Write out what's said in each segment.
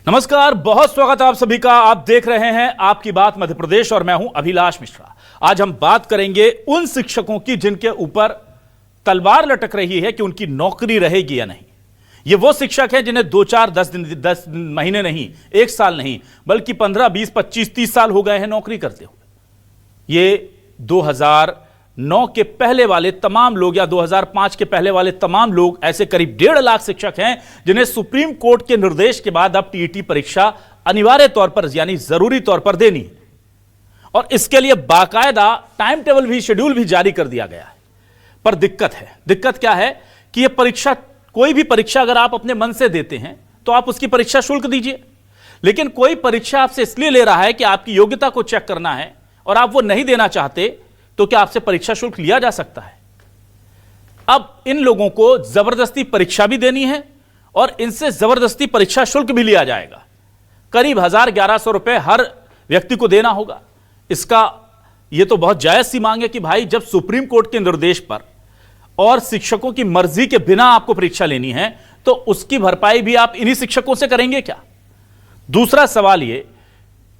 नमस्कार, बहुत स्वागत है आप सभी का। आप देख रहे हैं आपकी बात मध्य प्रदेश और मैं हूं अभिलाष मिश्रा। आज हम बात करेंगे उन शिक्षकों की जिनके ऊपर तलवार लटक रही है कि उनकी नौकरी रहेगी या नहीं। ये वो शिक्षक हैं जिन्हें 2-4-10 महीने नहीं, 1 साल नहीं, बल्कि 15, 20, 25, 30 साल हो गए हैं नौकरी करते हुए। ये 2009 के पहले वाले तमाम लोग या 2005 के पहले वाले तमाम लोग, ऐसे करीब 1.5 लाख शिक्षक हैं जिन्हें सुप्रीम कोर्ट के निर्देश के बाद अब टीईटी परीक्षा अनिवार्य तौर पर यानी जरूरी तौर पर देनी है और इसके लिए बाकायदा टाइम टेबल भी, शेड्यूल भी जारी कर दिया गया है। पर दिक्कत क्या है कि यह परीक्षा, कोई भी परीक्षा अगर आप अपने मन से देते हैं तो आप उसकी परीक्षा शुल्क दीजिए, लेकिन कोई परीक्षा आपसे इसलिए ले रहा है कि आपकी योग्यता को चेक करना है और आप वो नहीं देना चाहते, तो क्या आपसे परीक्षा शुल्क लिया जा सकता है? अब इन लोगों को जबरदस्ती परीक्षा भी देनी है और इनसे जबरदस्ती परीक्षा शुल्क भी लिया जाएगा। करीब 1000-1100 रुपए हर व्यक्ति को देना होगा। इसका यह तो बहुत जायज सी मांग है कि भाई, जब सुप्रीम कोर्ट के निर्देश पर और शिक्षकों की मर्जी के बिना आपको परीक्षा लेनी है तो उसकी भरपाई भी आप इन्हीं शिक्षकों से करेंगे क्या? दूसरा सवाल यह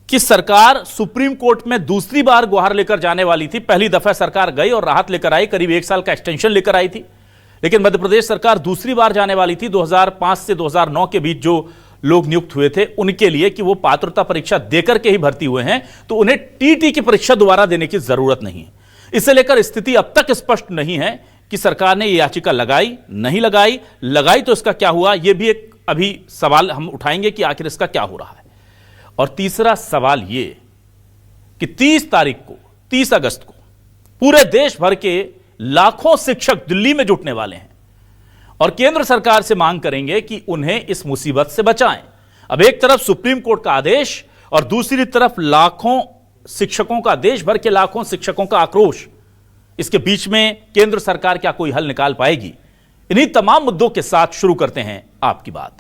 कि सरकार सुप्रीम कोर्ट में दूसरी बार गुहार लेकर जाने वाली थी। पहली दफा सरकार गई और राहत लेकर आई, करीब 1 साल का एक्सटेंशन लेकर आई थी, लेकिन मध्य प्रदेश सरकार दूसरी बार जाने वाली थी 2005 से 2009 के बीच जो लोग नियुक्त हुए थे उनके लिए कि वो पात्रता परीक्षा देकर के ही भर्ती हुए हैं, तो उन्हें टीटी की परीक्षा दोबारा देने की जरूरत नहीं है। इसे लेकर स्थिति अब तक स्पष्ट नहीं है कि सरकार ने यह याचिका लगाई, नहीं लगाई तो इसका क्या हुआ, यह भी एक अभी सवाल हम उठाएंगे कि आखिर इसका क्या हो रहा है। और तीसरा सवाल यह कि 30 अगस्त को पूरे देश भर के लाखों शिक्षक दिल्ली में जुटने वाले हैं और केंद्र सरकार से मांग करेंगे कि उन्हें इस मुसीबत से बचाएं। अब एक तरफ सुप्रीम कोर्ट का आदेश और दूसरी तरफ लाखों शिक्षकों का, देश भर के लाखों शिक्षकों का आक्रोश। इसके बीच में केंद्र सरकार क्या कोई हल निकाल पाएगी? इन्हीं तमाम मुद्दों के साथ शुरू करते हैं आपकी बात।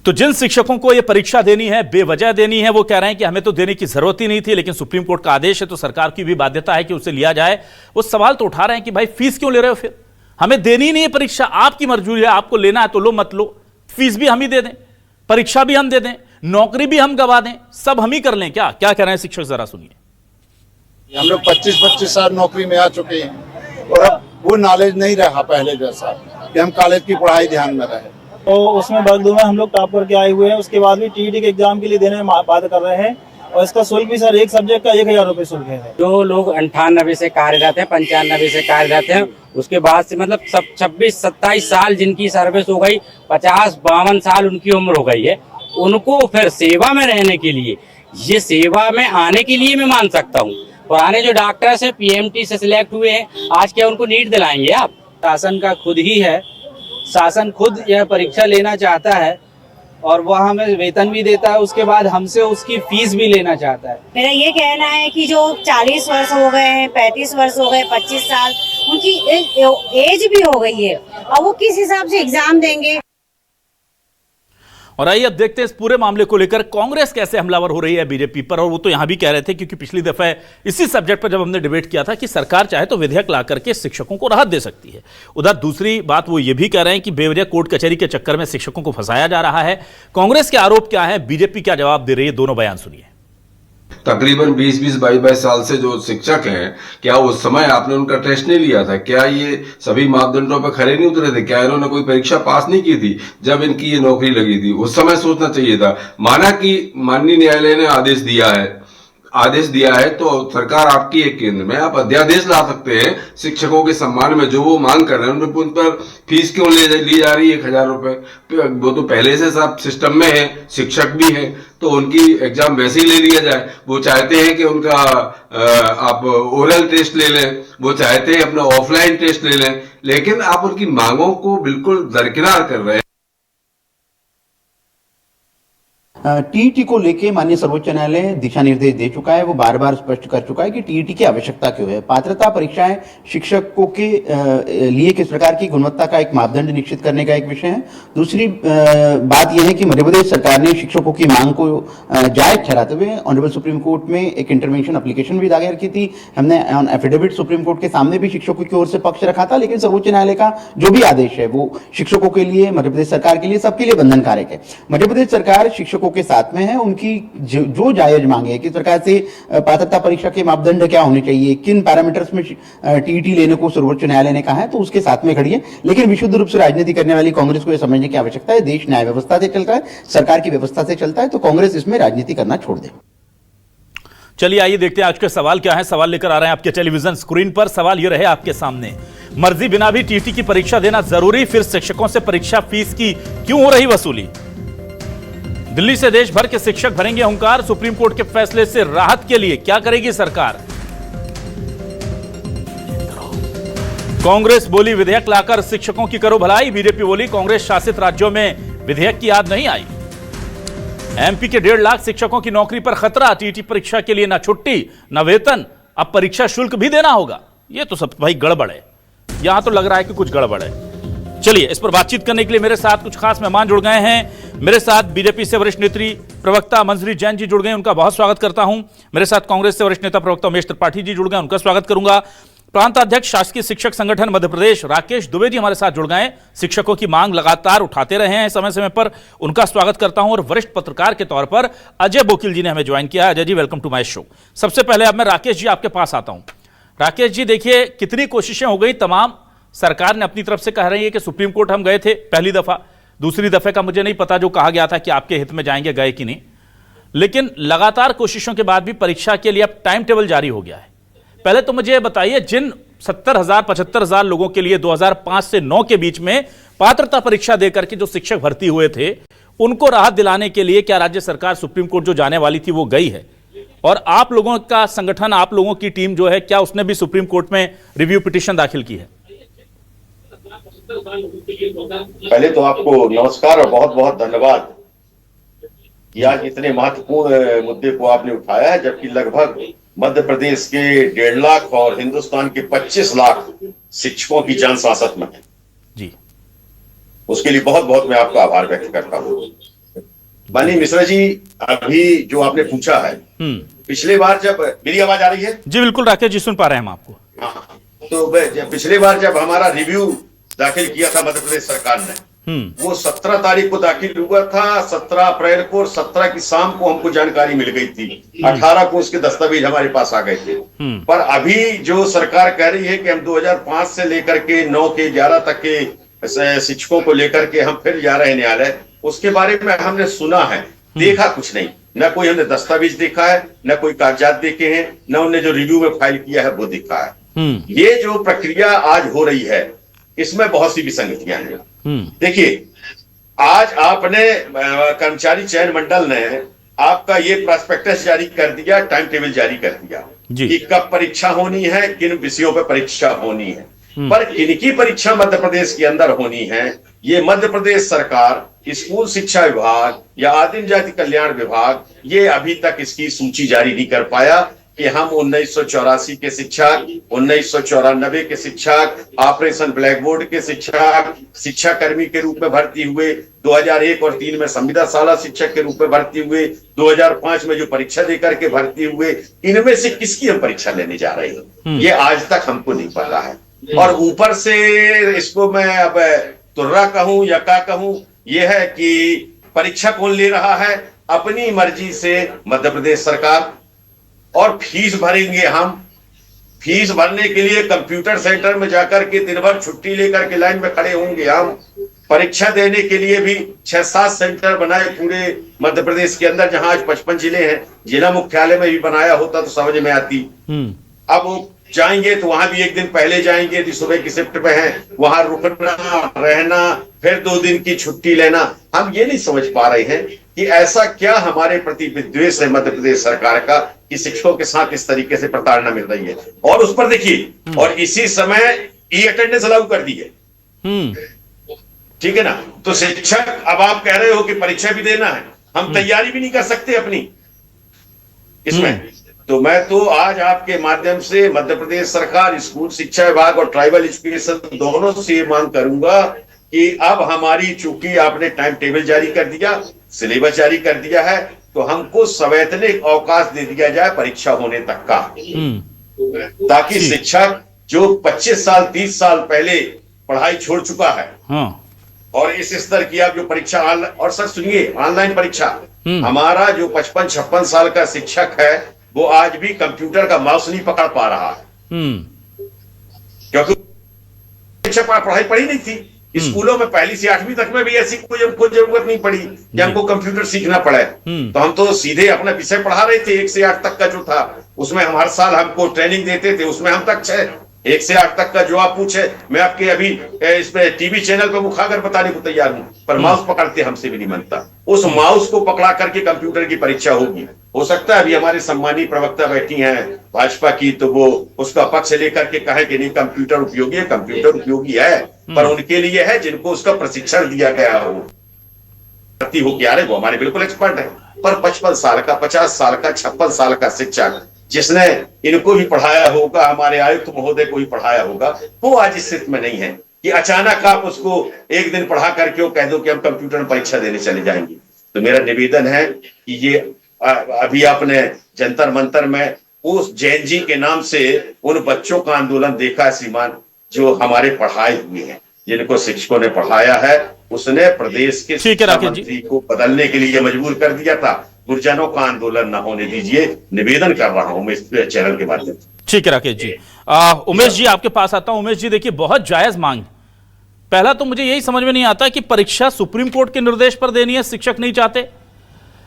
तो जिन शिक्षकों को यह परीक्षा देनी है, बेवजह देनी है, वो कह रहे हैं कि हमें तो देने की जरूरत ही नहीं थी, लेकिन सुप्रीम कोर्ट का आदेश है तो सरकार की भी बाध्यता है कि उसे लिया जाए। वो सवाल तो उठा रहे हैं कि भाई फीस क्यों ले रहे हो? फिर हमें देनी ही नहीं है परीक्षा, आपकी मर्जी है, आपको लेना है तो लो, मत लो, फीस भी हम ही दे दें, परीक्षा भी हम दे दें, नौकरी भी हम गवा दें, सब हम ही कर लें क्या? क्या कह रहे हैं शिक्षक, जरा सुनिए। हम लोग 25-25 साल नौकरी में आ चुके हैं और अब वो नॉलेज नहीं रहा पहले जैसा कि हम कॉलेज की पढ़ाई ध्यान में रहे। तो उसमें वर्ग 2 में हम लोग टॉप करके आए हुए हैं। उसके बाद भी टीईटी के एग्जाम के लिए देने में बात कर रहे हैं और इसका शुल्क भी सर एक सब्जेक्ट का 1000 रुपए शुल्क है। जो लोग 98 से कार्यरत हैं, 95 से कार्यरत हैं, उसके बाद से मतलब सब 26-27 साल जिनकी सर्विस हो गई, 50-52 साल उनकी उम्र हो गई है, उनको फिर सेवा में रहने के लिए, ये सेवा में आने के लिए मैं मान सकता हूँ। पुराने जो डॉक्टर्स हैं पीएमटी से सिलेक्ट हुए हैं, आज क्या उनको नीट दिलाएंगे आप? शासन का खुद ही है, शासन खुद यह परीक्षा लेना चाहता है और वह हमें वेतन भी देता है, उसके बाद हमसे उसकी फीस भी लेना चाहता है। मेरा ये कहना है कि जो 40 वर्ष हो गए हैं, 35 वर्ष हो गए, 25 साल उनकी एज भी हो गई है और वो किस हिसाब से एग्जाम देंगे? और आइए अब देखते हैं इस पूरे मामले को लेकर कांग्रेस कैसे हमलावर हो रही है बीजेपी पर। और वो तो यहां भी कह रहे थे, क्योंकि पिछली दफा इसी सब्जेक्ट पर जब हमने डिबेट किया था कि सरकार चाहे तो विधेयक ला करके शिक्षकों को राहत दे सकती है। उधर दूसरी बात वो ये भी कह रहे हैं कि बेवजह कोर्ट कचहरी के चक्कर में शिक्षकों को फंसाया जा रहा है। कांग्रेस के आरोप क्या है, बीजेपी क्या जवाब दे रही है, दोनों बयान सुनिए। तकरीबन 20-20, 22-22 साल से जो शिक्षक हैं, क्या उस समय आपने उनका टेस्ट नहीं लिया था? क्या ये सभी मापदंडों पर खरे नहीं उतरे थे? क्या इन्होंने कोई परीक्षा पास नहीं की थी जब इनकी ये नौकरी लगी थी? उस समय सोचना चाहिए था। माना कि माननीय न्यायालय ने आदेश दिया है तो सरकार आपकी एक केंद्र में, आप अध्यादेश ला सकते हैं शिक्षकों के सम्मान में। जो वो मांग कर रहे हैं उन पर फीस क्यों ली जा रही है 1000 रुपए? वो तो पहले से सब सिस्टम में है, शिक्षक भी है, तो उनकी एग्जाम वैसे ही ले लिया जाए। वो चाहते हैं कि उनका आप ओरल टेस्ट ले लें, वो चाहते हैं अपना ऑफलाइन टेस्ट ले लें, लेकिन आप उनकी मांगों को बिल्कुल दरकिनार कर रहे हैं। टीईटी को लेके माननीय सर्वोच्च न्यायालय दिशा निर्देश दे चुका है। वो बार बार स्पष्ट कर चुका है कि टीईटी की आवश्यकता क्यों है। पात्रता परीक्षाएं शिक्षकों के लिए किस प्रकार की गुणवत्ता का एक मापदंड निश्चित करने का एक विषय है। दूसरी बात यह है कि मध्य प्रदेश सरकार ने शिक्षकों की मांग को जायज ठहराते हुए ऑनरेबल सुप्रीम कोर्ट में एक इंटरवेंशन एप्लीकेशन भी दायर की थी। हमने ऑन एफिडेविट सुप्रीम कोर्ट के सामने भी शिक्षकों की ओर से पक्ष रखा था, लेकिन सर्वोच्च न्यायालय का जो भी आदेश है वो शिक्षकों के लिए, मध्य प्रदेश सरकार के लिए, सबके लिए बंधनकारक है। मध्य प्रदेश सरकार शिक्षकों के साथ में है। उनकी जो जायज मांगे है, किस प्रकार से पात्रता परीक्षा के मापदंड क्या होने चाहिए, किन पैरामीटर्स में टीईटी लेने को सर्वोच्च न्यायालय ने कहा है, तो उसके साथ में खड़ी है। लेकिन विशुद्ध रूप से राजनीति करने वाली कांग्रेस को यह समझने की आवश्यकता है देश न्याय व्यवस्था से चलता है, सरकार की व्यवस्था से चलता है, तो कांग्रेस इसमें राजनीति करना छोड़ दे। चलिए आइए देखते हैं आज के सवाल क्या है। सवाल लेकर आ रहे हैं आपके टेलीविजन स्क्रीन पर। सवाल यह रहे आपके सामने, मर्जी बिना भी टीटी की परीक्षा देना जरूरी, फिर शिक्षकों से परीक्षा फीस की क्यों हो रही वसूली? दिल्ली से देश भर के शिक्षक भरेंगे हुंकार, सुप्रीम कोर्ट के फैसले से राहत के लिए क्या करेगी सरकार? कांग्रेस बोली विधेयक लाकर शिक्षकों की करो भलाई, बीजेपी बोली कांग्रेस शासित राज्यों में विधेयक की याद नहीं आई। एमपी के 1.5 लाख शिक्षकों की नौकरी पर खतरा, टीटी परीक्षा के लिए ना छुट्टी ना वेतन, अब परीक्षा शुल्क भी देना होगा। यह तो सब भाई गड़बड़ है, यहां तो लग रहा है कि कुछ गड़बड़ है। चलिए इस पर बातचीत करने के लिए मेरे साथ कुछ खास मेहमान जुड़ गए हैं। मेरे साथ बीजेपी से वरिष्ठ नेत्री प्रवक्ता मंजरी जैन जी जुड़ गए, उनका बहुत स्वागत करता हूं। मेरे साथ कांग्रेस से वरिष्ठ नेता प्रवक्ता उमेश त्रिपाठी जी जुड़ गए, उनका स्वागत करूंगा। प्रांत अध्यक्ष शासकीय शिक्षक संगठन मध्य प्रदेश राकेश दुबे जी हमारे साथ जुड़ गए, शिक्षकों की मांग लगातार उठाते रहे हैं समय समय पर, उनका स्वागत करता हूं। और वरिष्ठ पत्रकार के तौर पर अजय बोकिल जी ने हमें ज्वाइन किया। Ajay ji welcome to my show. सबसे पहले अब मैं राकेश जी आपके पास आता हूं। राकेश जी देखिए, कितनी कोशिशें हो गई, तमाम सरकार ने अपनी तरफ से कह रही है कि सुप्रीम कोर्ट हम गए थे पहली दफा, दूसरी दफे का मुझे नहीं पता जो कहा गया था कि आपके हित में जाएंगे, गए कि नहीं, लेकिन लगातार कोशिशों के बाद भी परीक्षा के लिए अब टाइम टेबल जारी हो गया है। पहले तो मुझे बताइए, जिन 70,000 75,000 लोगों के लिए 2005 से 9 के बीच में पात्रता परीक्षा देकर के जो शिक्षक भर्ती हुए थे, उनको राहत दिलाने के लिए क्या राज्य सरकार सुप्रीम कोर्ट जो जाने वाली थी वो गई है? और आप लोगों का संगठन, आप लोगों की टीम जो है, क्या उसने भी सुप्रीम कोर्ट में रिव्यू पिटीशन दाखिल की है? पहले तो आपको नमस्कार और बहुत बहुत धन्यवाद कि आज इतने महत्वपूर्ण मुद्दे को आपने उठाया है, जबकि लगभग मध्य प्रदेश के 1.5 लाख और हिंदुस्तान के 25 लाख शिक्षकों की जान सांसत में है जी। उसके लिए बहुत बहुत मैं आपका आभार व्यक्त करता हूँ। माननीय मिश्रा जी, अभी जो आपने पूछा है, पिछले बार जब मेरी आवाज आ रही है? जी बिल्कुल राकेश जी, सुन पा रहे हैं हम आपको। हाँ, तो पिछले बार जब हमारा रिव्यू दाखिल किया था मध्य प्रदेश सरकार ने, वो 17 तारीख को दाखिल हुआ था, 17 अप्रैल को, और 17 की शाम को हमको जानकारी मिल गई थी, 18 को उसके दस्तावेज हमारे पास आ गए थे। पर अभी जो सरकार कह रही है कि हम 2005 से लेकर के 9 के 11 तक के शिक्षकों को लेकर के हम फिर जा रहे हैं न्यायालय, उसके बारे में हमने सुना है, देखा कुछ नहीं, न कोई हमने दस्तावेज देखा है, न कोई कागजात देखे हैं, न उन्होंने जो रिव्यू में फाइल किया है वो देखा है। ये जो प्रक्रिया आज हो रही है, इसमें बहुत सी विसंगतियां हैं। देखिए, आज आपने कर्मचारी चयन मंडल ने आपका ये प्रॉस्पेक्टस जारी कर दिया, टाइम टेबल जारी कर दिया कि कब परीक्षा होनी है, किन विषयों पर परीक्षा होनी है, पर किनकी परीक्षा मध्य प्रदेश के अंदर होनी है, ये मध्य प्रदेश सरकार, स्कूल शिक्षा विभाग या आदिम जाति कल्याण विभाग, ये अभी तक इसकी सूची जारी नहीं कर पाया कि हम 1984 के शिक्षक, 1994 के शिक्षक, ऑपरेशन ब्लैक बोर्ड के शिक्षक, शिक्षा कर्मी के रूप में भर्ती हुए, 2001 और 3 में संविदा शाला शिक्षक के रूप में भर्ती हुए, 2005 में जो परीक्षा देकर के भर्ती हुए, इनमें से किसकी हम परीक्षा लेने जा रहे हैं, ये आज तक हमको नहीं पता है। और ऊपर से इसको मैं अब तुर्रा कहूं या क्या कहूं, यह है कि परीक्षा कौन ले रहा है? अपनी मर्जी से मध्य प्रदेश सरकार। और फीस भरेंगे हम, फीस भरने के लिए कंप्यूटर सेंटर में जाकर के दिन भर छुट्टी लेकर के लाइन में खड़े होंगे हम। परीक्षा देने के लिए भी 6-7 सेंटर बनाए पूरे मध्य प्रदेश के अंदर, जहां आज 55 जिले हैं, जिला मुख्यालय में भी बनाया होता तो समझ में आती। अब जाएंगे तो वहां भी एक दिन पहले जाएंगे, यदि सुबह की शिफ्ट में है, वहां रुकना, रहना, फिर 2 दिन की छुट्टी लेना। हम ये नहीं समझ पा रहे हैं कि ऐसा क्या हमारे प्रति विद्वेष है मध्य प्रदेश सरकार का कि शिक्षकों के साथ इस तरीके से प्रताड़ना मिल रही है। और उस पर देखिए, और इसी समय ई अटेंडेंस लागू कर दी है, ठीक है ना? तो शिक्षक, अब आप कह रहे हो कि परीक्षा भी देना है, हम तैयारी भी नहीं कर सकते अपनी इसमें। तो मैं तो आज आपके माध्यम से मध्य प्रदेश सरकार, स्कूल शिक्षा विभाग और ट्राइबल एजुकेशन दोनों से ये मांग करूंगा कि अब हमारी, चूंकि आपने टाइम टेबल जारी कर दिया, सिलेबस जारी कर दिया है, तो हमको सवैतनिक अवकाश दे दिया जाए परीक्षा होने तक का, ताकि शिक्षक जो 25 साल 30 साल पहले पढ़ाई छोड़ चुका है और इस स्तर की आप जो परीक्षा और सर सुनिए, ऑनलाइन परीक्षा, हमारा जो 55-56 साल का शिक्षक है वो आज भी कंप्यूटर का माउस नहीं पकड़ पा रहा है, क्योंकि शिक्षक पढ़ाई पढ़ी नहीं थी। स्कूलों में 1ली से 8वीं तक में भी ऐसी कोई हमको जरूरत नहीं पड़ी कि हमको कंप्यूटर सीखना पड़े। तो हम तो सीधे अपना विषय पढ़ा रहे थे, 1 से 8 तक का जो था उसमें हम हर साल हमको ट्रेनिंग देते थे, उसमें हम तक 1 से 8 तक का जो आप पूछे, मैं आपके अभी इसमें टीवी चैनल पर मुखागर बताने को तैयार हूं, पर माउस पकड़ते हमसे भी नहीं बनता। उस माउस को पकड़ा करके कंप्यूटर की परीक्षा होगी। हो सकता है अभी हमारे सम्मानीय प्रवक्ता बैठी हैं भाजपा की, तो वो उसका पक्ष लेकर के कहे कि नहीं कंप्यूटर उपयोगी है, कंप्यूटर उपयोगी है, पर उनके लिए है जिनको उसका प्रशिक्षण दिया गया हो, भर्ती होके आ रहे, वो हमारे बिल्कुल एक्सपर्ट है। पर 55 साल का, 50 साल का, 56 साल का शिक्षक जिसने इनको भी पढ़ाया होगा, हमारे आयुक्त महोदय को भी पढ़ाया होगा, वो आज इस स्थिति में नहीं है कि अचानक आप उसको एक दिन पढ़ा करके वो कह दो कि हम कंप्यूटर में परीक्षा देने चले जाएंगे। तो मेरा निवेदन है कि ये अभी आपने जंतर मंतर में उस जैन जी के नाम से उन बच्चों का आंदोलन देखा है श्रीमान, जो हमारे पढ़ाए हुए हैं, जिनको शिक्षकों ने पढ़ाया है, उसने प्रदेश के शिक्षा मंत्री को बदलने के लिए मजबूर कर दिया था। गुरजनों का आंदोलन न होने दीजिए, निवेदन कर रहा हूं मैं इस चैनल के माध्यम से। ठीक है राकेश जी। उमेश जी आपके पास आता हूं। उमेश जी देखिए, बहुत जायज मांग। पहला तो मुझे यही समझ में नहीं आता कि परीक्षा सुप्रीम कोर्ट के निर्देश पर देनी है, शिक्षक नहीं चाहते,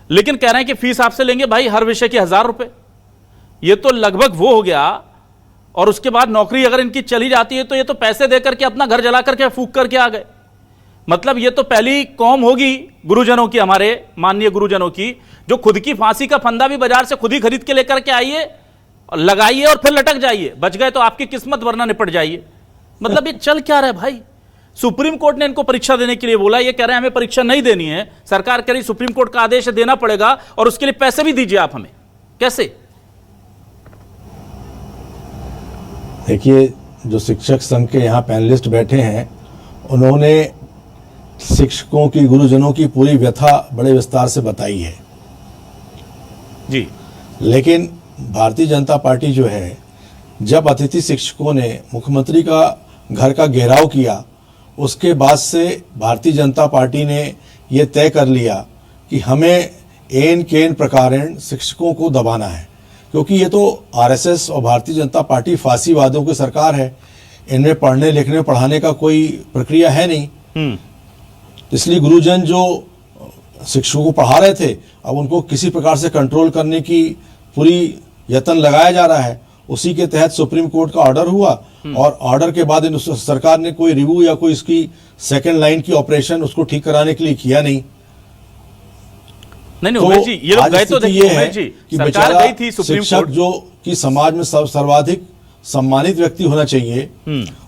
लेकिन कह रहे हैं कि फीस आपसे लेंगे भाई हर विषय की 1000 रुपए। ये तो लगभग वो हो गया। और उसके बाद नौकरी अगर इनकी चली जाती है तो ये तो पैसे देकर के अपना घर जला करके फूंक करके आ गए। मतलब ये तो पहली कौम होगी गुरुजनों की, हमारे माननीय गुरुजनों की, जो खुद की फांसी का फंदा भी बाजार से खुद ही खरीद के लेकर के आइए और लगाइए और फिर लटक जाइए। बच गए तो आपकी किस्मत, वरना निपट जाइए। मतलब ये चल क्या रहा है भाई? सुप्रीम कोर्ट ने इनको परीक्षा देने के लिए बोला, ये कह रहे हैं हमें परीक्षा नहीं देनी है, सरकार कह रही सुप्रीम कोर्ट का आदेश देना पड़ेगा और उसके लिए पैसे भी दीजिए आप हमें। कैसे? देखिए, जो शिक्षक संघ के यहाँ पैनलिस्ट बैठे हैं, उन्होंने शिक्षकों की, गुरुजनों की पूरी व्यथा बड़े विस्तार से बताई है जी। लेकिन भारतीय जनता पार्टी जो है, जब अतिथि शिक्षकों ने मुख्यमंत्री का घर का घेराव किया, उसके बाद से भारतीय जनता पार्टी ने यह तय कर लिया कि हमें एन केन प्रकारेण शिक्षकों को दबाना है, क्योंकि ये तो आरएसएस और भारतीय जनता पार्टी फांसीवादियों की सरकार है। इनमें पढ़ने लिखने पढ़ाने का कोई प्रक्रिया है नहीं। इसलिए गुरुजन जो शिक्षकों को पढ़ा रहे थे, अब उनको किसी प्रकार से कंट्रोल करने की पूरी यत्न लगाया जा रहा है। उसी के तहत सुप्रीम कोर्ट का ऑर्डर हुआ और ऑर्डर के बाद सरकार ने कोई रिव्यू या कोई इसकी सेकंड लाइन की ऑपरेशन उसको ठीक कराने के लिए किया नहीं। नहीं उमेश जी, ये लोग गए तो देखिए उमेश जी, कि बेचारा शिक्षक जो कि समाज में सर्वाधिक सम्मानित व्यक्ति होना चाहिए,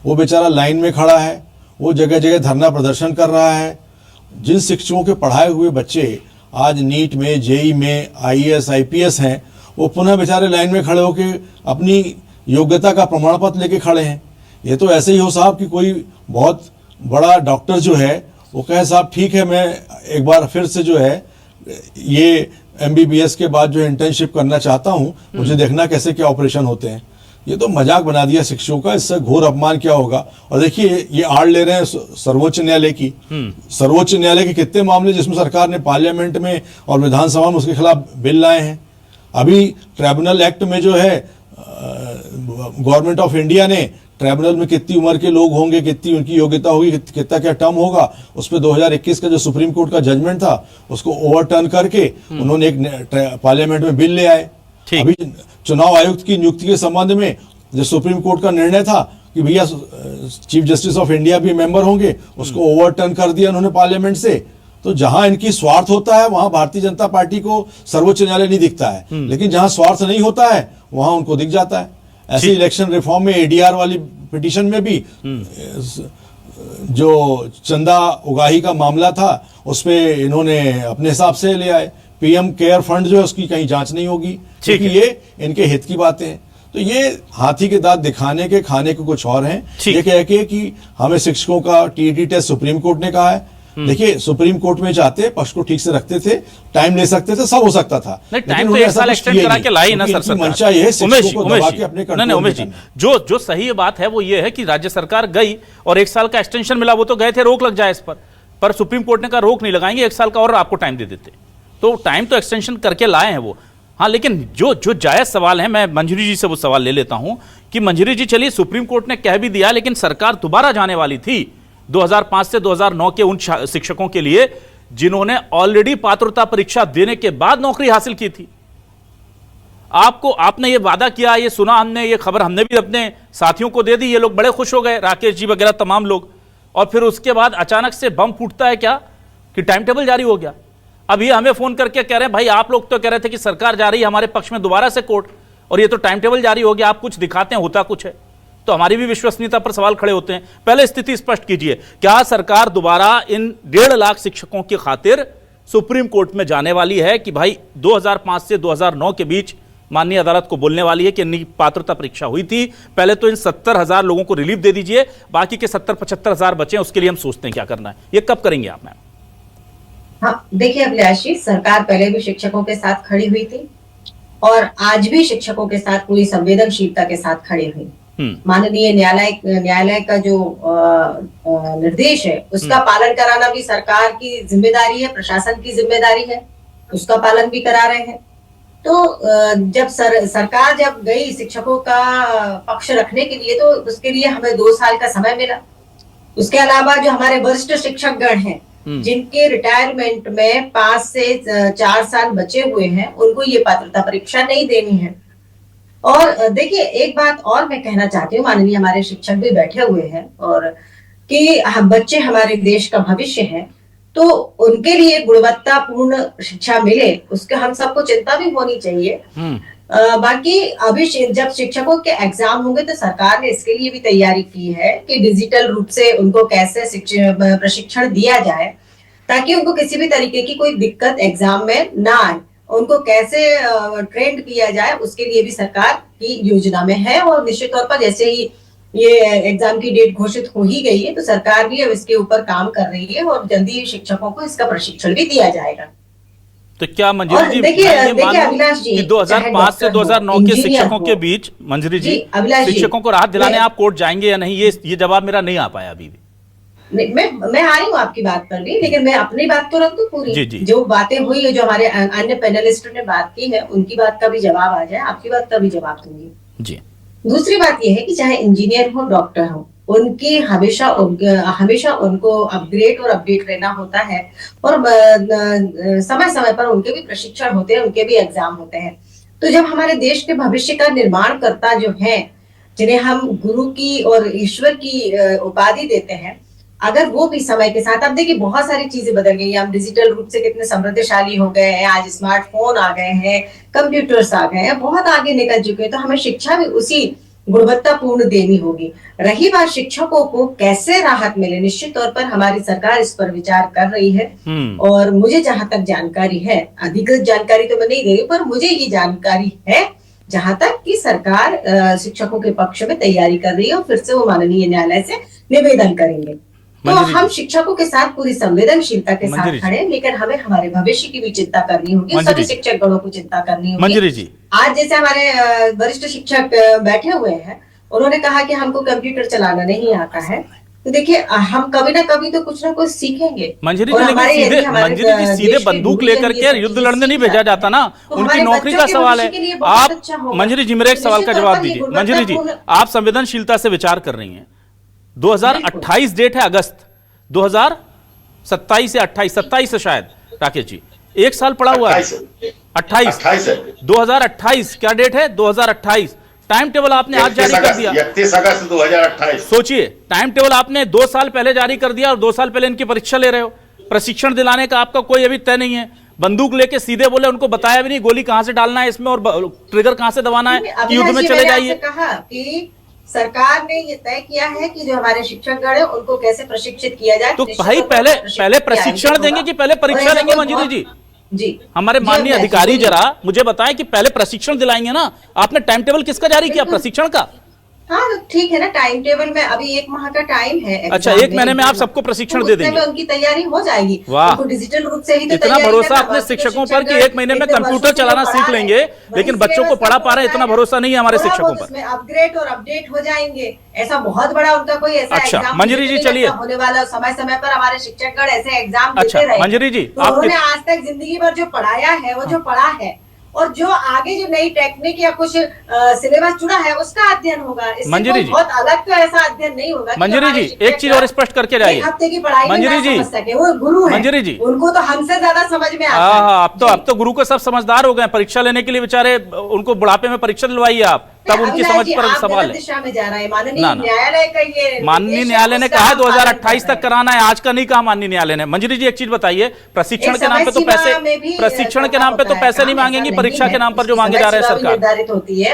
वो बेचारा लाइन में खड़ा है, वो जगह जगह धरना प्रदर्शन कर रहा है। जिन शिक्षकों के पढ़ाए हुए बच्चे आज नीट में, जेई में आईएएस आईपीएस हैं, वो पुनः बेचारे लाइन में खड़े होकर अपनी योग्यता का प्रमाण पत्र लेके खड़े हैं। ये तो ऐसे ही हो साहब कि कोई बहुत बड़ा डॉक्टर जो है वो कहे साहब ठीक है, मैं एक बार फिर से जो है ये एमबीबीएस के बाद जो इंटर्नशिप करना चाहता हूँ, मुझे देखना कैसे क्या ऑपरेशन होते हैं। ये तो मजाक बना दिया शिक्षकों का। इससे घोर अपमान क्या होगा। और देखिए, ये आड़ ले रहे हैं सर्वोच्च न्यायालय की। सर्वोच्च न्यायालय के कितने मामले जिसमें सरकार ने पार्लियामेंट में और विधानसभा में उसके खिलाफ बिल लाए हैं। अभी ट्राइब्यूनल एक्ट में जो है, गवर्नमेंट ऑफ इंडिया ने ट्राइब्यूनल में कितनी उम्र के लोग होंगे, कितनी उनकी योग्यता होगी, कितना क्या टर्म होगा, उस पर 2021 का जो सुप्रीम कोर्ट का जजमेंट था उसको ओवरटर्न करके उन्होंने एक पार्लियामेंट में बिल ले आए। अभी चुनाव आयुक्त की नियुक्ति के संबंध में जो सुप्रीम कोर्ट का निर्णय था कि भैया चीफ जस्टिस ऑफ इंडिया भी मेंबर होंगे, उसको ओवरटर्न कर दिया उन्होंने पार्लियामेंट से। तो जहां इनकी स्वार्थ होता है वहां भारतीय जनता पार्टी को सर्वोच्च न्यायालय नहीं दिखता है, लेकिन जहां स्वार्थ नहीं होता है वहां उनको दिख जाता है। ऐसे इलेक्शन रिफॉर्म में एडीआर वाली पिटीशन में भी जो चंदा उगाही का मामला था उसमें इन्होंने अपने हिसाब से ले आए। पीएम केयर फंड जो है उसकी कहीं जांच नहीं होगी, क्योंकि ये इनके हित की बातें हैं। तो ये हाथी के दांत दिखाने के खाने के कुछ और हैं। ये कह के कि हमें शिक्षकों का टीईटी टेस्ट सुप्रीम कोर्ट ने कहा है। देखिए, सुप्रीम कोर्ट में जाते, पक्ष को ठीक से रखते थे, टाइम ले सकते थे, सब हो सकता था। टाइम तो एक साल एक्सटेंड करा के लाई ना सर सरकार। मंशा ये है शिक्षकों को दबा के अपने कंट्रोल में उमेश जी, जो सही बात है वो ये है कि राज्य सरकार गई और 1 साल का एक्सटेंशन मिला, वो तो गए थे रोक लग जाए इस पर सुप्रीम कोर्ट ने कहा रोक नहीं लगाएंगे, 1 साल का और आपको टाइम दे देते। तो टाइम तो एक्सटेंशन करके लाए हैं वो। हाँ, लेकिन जो जायज सवाल है, मैं मंजरी जी से वो सवाल ले लेता हूं कि मंजरी जी, चलिए सुप्रीम कोर्ट ने कह भी दिया, लेकिन सरकार दोबारा जाने वाली थी 2005 से 2009 के उन शिक्षकों के लिए जिन्होंने ऑलरेडी पात्रता परीक्षा देने के बाद नौकरी हासिल की थी। आपने ये वादा किया, ये सुना हमने, ये खबर हमने भी अपने साथियों को दे दी, ये लोग बड़े खुश हो गए, राकेश जी वगैरह तमाम लोग। और फिर उसके बाद अचानक से बम फूटता है क्या कि टाइम टेबल जारी हो गया। अब ये हमें फोन करके कह रहे हैं भाई आप लोग तो कह रहे थे कि सरकार जा रही है हमारे पक्ष में दोबारा से कोर्ट, और ये तो टाइम टेबल जारी हो गया, आप कुछ दिखाते हैं होता कुछ है। तो हमारी भी विश्वसनीयता पर सवाल खड़े होते हैं। पहले स्थिति स्पष्ट कीजिए, क्या सरकार दोबारा इन 1.5 लाख शिक्षकों की खातिर सुप्रीम कोर्ट में जाने वाली है कि भाई 2005 से 2009 के बीच माननीय अदालत को बोलने वाली है कि इनकी पात्रता परीक्षा हुई थी, पहले तो इन 70,000 लोगों को रिलीफ दे दीजिए, बाकी के 70-75,000 बचे हैं उसके लिए हम सोचते हैं क्या करना है। ये कब करेंगे आप मैम? हाँ, देखिए अभिलाष जी, सरकार पहले भी शिक्षकों के साथ खड़ी हुई थी और आज भी शिक्षकों के साथ पूरी संवेदनशीलता के साथ खड़ी हुई। माननीय न्यायालय का जो निर्देश है उसका पालन कराना भी सरकार की जिम्मेदारी है, प्रशासन की जिम्मेदारी है, उसका पालन भी करा रहे हैं। तो जब सरकार जब गई शिक्षकों का पक्ष रखने के लिए, तो उसके लिए हमें 2 साल का समय मिला। उसके अलावा जो हमारे वरिष्ठ शिक्षकगण हैं जिनके रिटायरमेंट में 5 से 4 साल बचे हुए हैं, उनको ये पात्रता परीक्षा नहीं देनी है। और देखिए, एक बात और मैं कहना चाहती हूँ, माननीय हमारे शिक्षक भी बैठे हुए हैं, और कि हम बच्चे हमारे देश का भविष्य है, तो उनके लिए गुणवत्तापूर्ण शिक्षा मिले, उसके हम सबको चिंता भी होनी चाहिए। बाकी अभी जब शिक्षकों के एग्जाम होंगे तो सरकार ने इसके लिए भी तैयारी की है कि डिजिटल रूप से उनको कैसे प्रशिक्षण दिया जाए ताकि उनको किसी भी तरीके की कोई दिक्कत एग्जाम में ना आए, उनको कैसे ट्रेंड किया जाए उसके लिए भी सरकार की योजना में है। और निश्चित तौर पर जैसे ही ये एग्जाम की डेट घोषित हो ही गई है तो सरकार भी अब इसके ऊपर काम कर रही है और जल्दी शिक्षकों को इसका प्रशिक्षण भी दिया जाएगा। तो क्या मंजरी जी, देखिए अभिलाष जी, कि 2005 से 2009 के शिक्षकों के बीच, मंजरी जी, शिक्षकों को राहत दिलाने आप कोर्ट जाएंगे या नहीं, ये जवाब मेरा नहीं आ पाया अभी भी। मैं आ रही हूँ आपकी बात पर भी, लेकिन मैं अपनी बात तो रख दूं पूरी। जी। जो बातें हुई है, जो हमारे अन्य पैनलिस्टों ने बात की है, उनकी बात का भी जवाब आ जाए, आपकी बात का भी जवाब दूंगी जी। दूसरी बात यह है कि चाहे इंजीनियर हो, डॉक्टर हो, उनकी हमेशा उनको अपग्रेड और अपडेट रहना होता है, और समय समय पर उनके भी प्रशिक्षण होते हैं, उनके भी एग्जाम होते हैं। तो जब हमारे देश के भविष्य का निर्माणकर्ता जो है, जिन्हें हम गुरु की और ईश्वर की उपाधि देते हैं, अगर वो भी समय के साथ, अब देखिए बहुत सारी चीजें बदल गई हैं, हम डिजिटल रूप से कितने समृद्धशाली हो गए हैं, आज स्मार्टफोन आ गए हैं, कंप्यूटर्स आ गए हैं, बहुत आगे निकल चुके हैं, तो हमें शिक्षा भी उसी गुणवत्तापूर्ण देनी होगी। रही बात शिक्षकों को कैसे राहत मिले, निश्चित तौर पर हमारी सरकार इस पर विचार कर रही है। और मुझे जहां तक जानकारी है, अधिकृत जानकारी तो मैं नहीं दे रही, पर मुझे ये जानकारी है जहां तक कि सरकार शिक्षकों के पक्ष में तैयारी कर रही है और फिर से वो माननीय न्यायालय से निवेदन करेंगे। तो हम शिक्षकों के साथ पूरी संवेदनशीलता के साथ खड़े, लेकिन हमें हमारे भविष्य की भी चिंता करनी होगी, सभी शिक्षक गणों को चिंता करनी होगी। आज जैसे हमारे वरिष्ठ शिक्षक बैठे हुए हैं, उन्होंने कहा कि हमको कंप्यूटर चलाना नहीं आता है, तो देखिए हम कभी ना कभी तो कुछ ना कुछ सीखेंगे। मंजरी जी, सीधे बंदूक लेकर के युद्ध लड़ने नहीं भेजा जाता ना, उनकी नौकरी का सवाल है। आप मंजरी जी मेरे एक सवाल का जवाब दीजिए। मंजरी जी, आप संवेदनशीलता से विचार कर रही हैं, 2028 डेट है, अगस्त 2027 से 27 है शायद, राकेश जी 1 साल पड़ा हुआ है। 28 2028 क्या डेट है? 2028। टाइम टेबल आपने आज जारी कर दिया, 31 अगस्त 2028। सोचिए, टाइम टेबल आपने 2 साल पहले जारी कर दिया और 2 साल पहले इनकी परीक्षा ले रहे हो। प्रशिक्षण दिलाने का आपका कोई अभी तय नहीं है, बंदूक लेके सीधे बोले, उनको बताया भी नहीं गोली कहां से डालना है इसमें और ट्रिगर कहां से दबाना है कि युद्ध में चले जाइए। कहा कि सरकार ने ये तय किया है कि जो हमारे शिक्षकगण है उनको कैसे प्रशिक्षित किया जाए। तो भाई पहले प्रशिक्षण देंगे कि पहले परीक्षा लेंगे मंजरी जी? जी हमारे माननीय अधिकारी जरा मुझे बताएं कि पहले प्रशिक्षण दिलाएंगे ना? आपने टाइम टेबल किसका जारी किया प्रशिक्षण का? हाँ तो ठीक है ना, टाइम टेबल में अभी 1 माह का टाइम है। अच्छा, 1 महीने में आप सबको प्रशिक्षण दे देंगे? उनकी तैयारी हो जाएगी। वाह, उनको डिजिटल रूप से ही तो इतना भरोसा अपने शिक्षकों पर कि 1 महीने में कंप्यूटर चलाना सीख लेंगे, लेकिन बच्चों को पढ़ा पा रहे हैं इतना भरोसा नहीं है हमारे शिक्षकों पर। अपग्रेड और अपडेट हो जाएंगे, ऐसा बहुत बड़ा उनका कोई ऐसा अच्छा मंजरी जी चलिए होने वाला। समय समय पर हमारे शिक्षकगण ऐसे एग्जाम देते अच्छा रहे। मंजरी जी तो उन्होंने आज तक जिंदगी भर जो पढ़ाया है वो जो पढ़ा है, और जो आगे जो नई टेक्निक या कुछ सिलेबस जुड़ा है उसका अध्ययन होगा। मंजरी जी बहुत अलग तो ऐसा अध्ययन नहीं होगा। मंजरी जी एक चीज और स्पष्ट करके जाइए, हफ्ते की पढ़ाई मंजरी जी वो गुरु है, मंजरी जी उनको तो हमसे ज्यादा समझ में आता है। अब तो गुरु को सब समझदार हो गए, परीक्षा लेने के लिए बेचारे उनको बुढ़ापे में परीक्षा दिलवाइए आप, तब उनकी समझ पर सवाल है। दिशा में जा रहा है माननीय न्यायालय का ये माननीय न्यायालय ने कहा 2028 तक कराना है, आज का नहीं कहा माननीय न्यायालय ने। मंजरी जी एक चीज बताइए, प्रशिक्षण के नाम पे तो पैसे नहीं मांगेंगी, परीक्षा के नाम पर जो मांगे जा रहे हैं सरकार,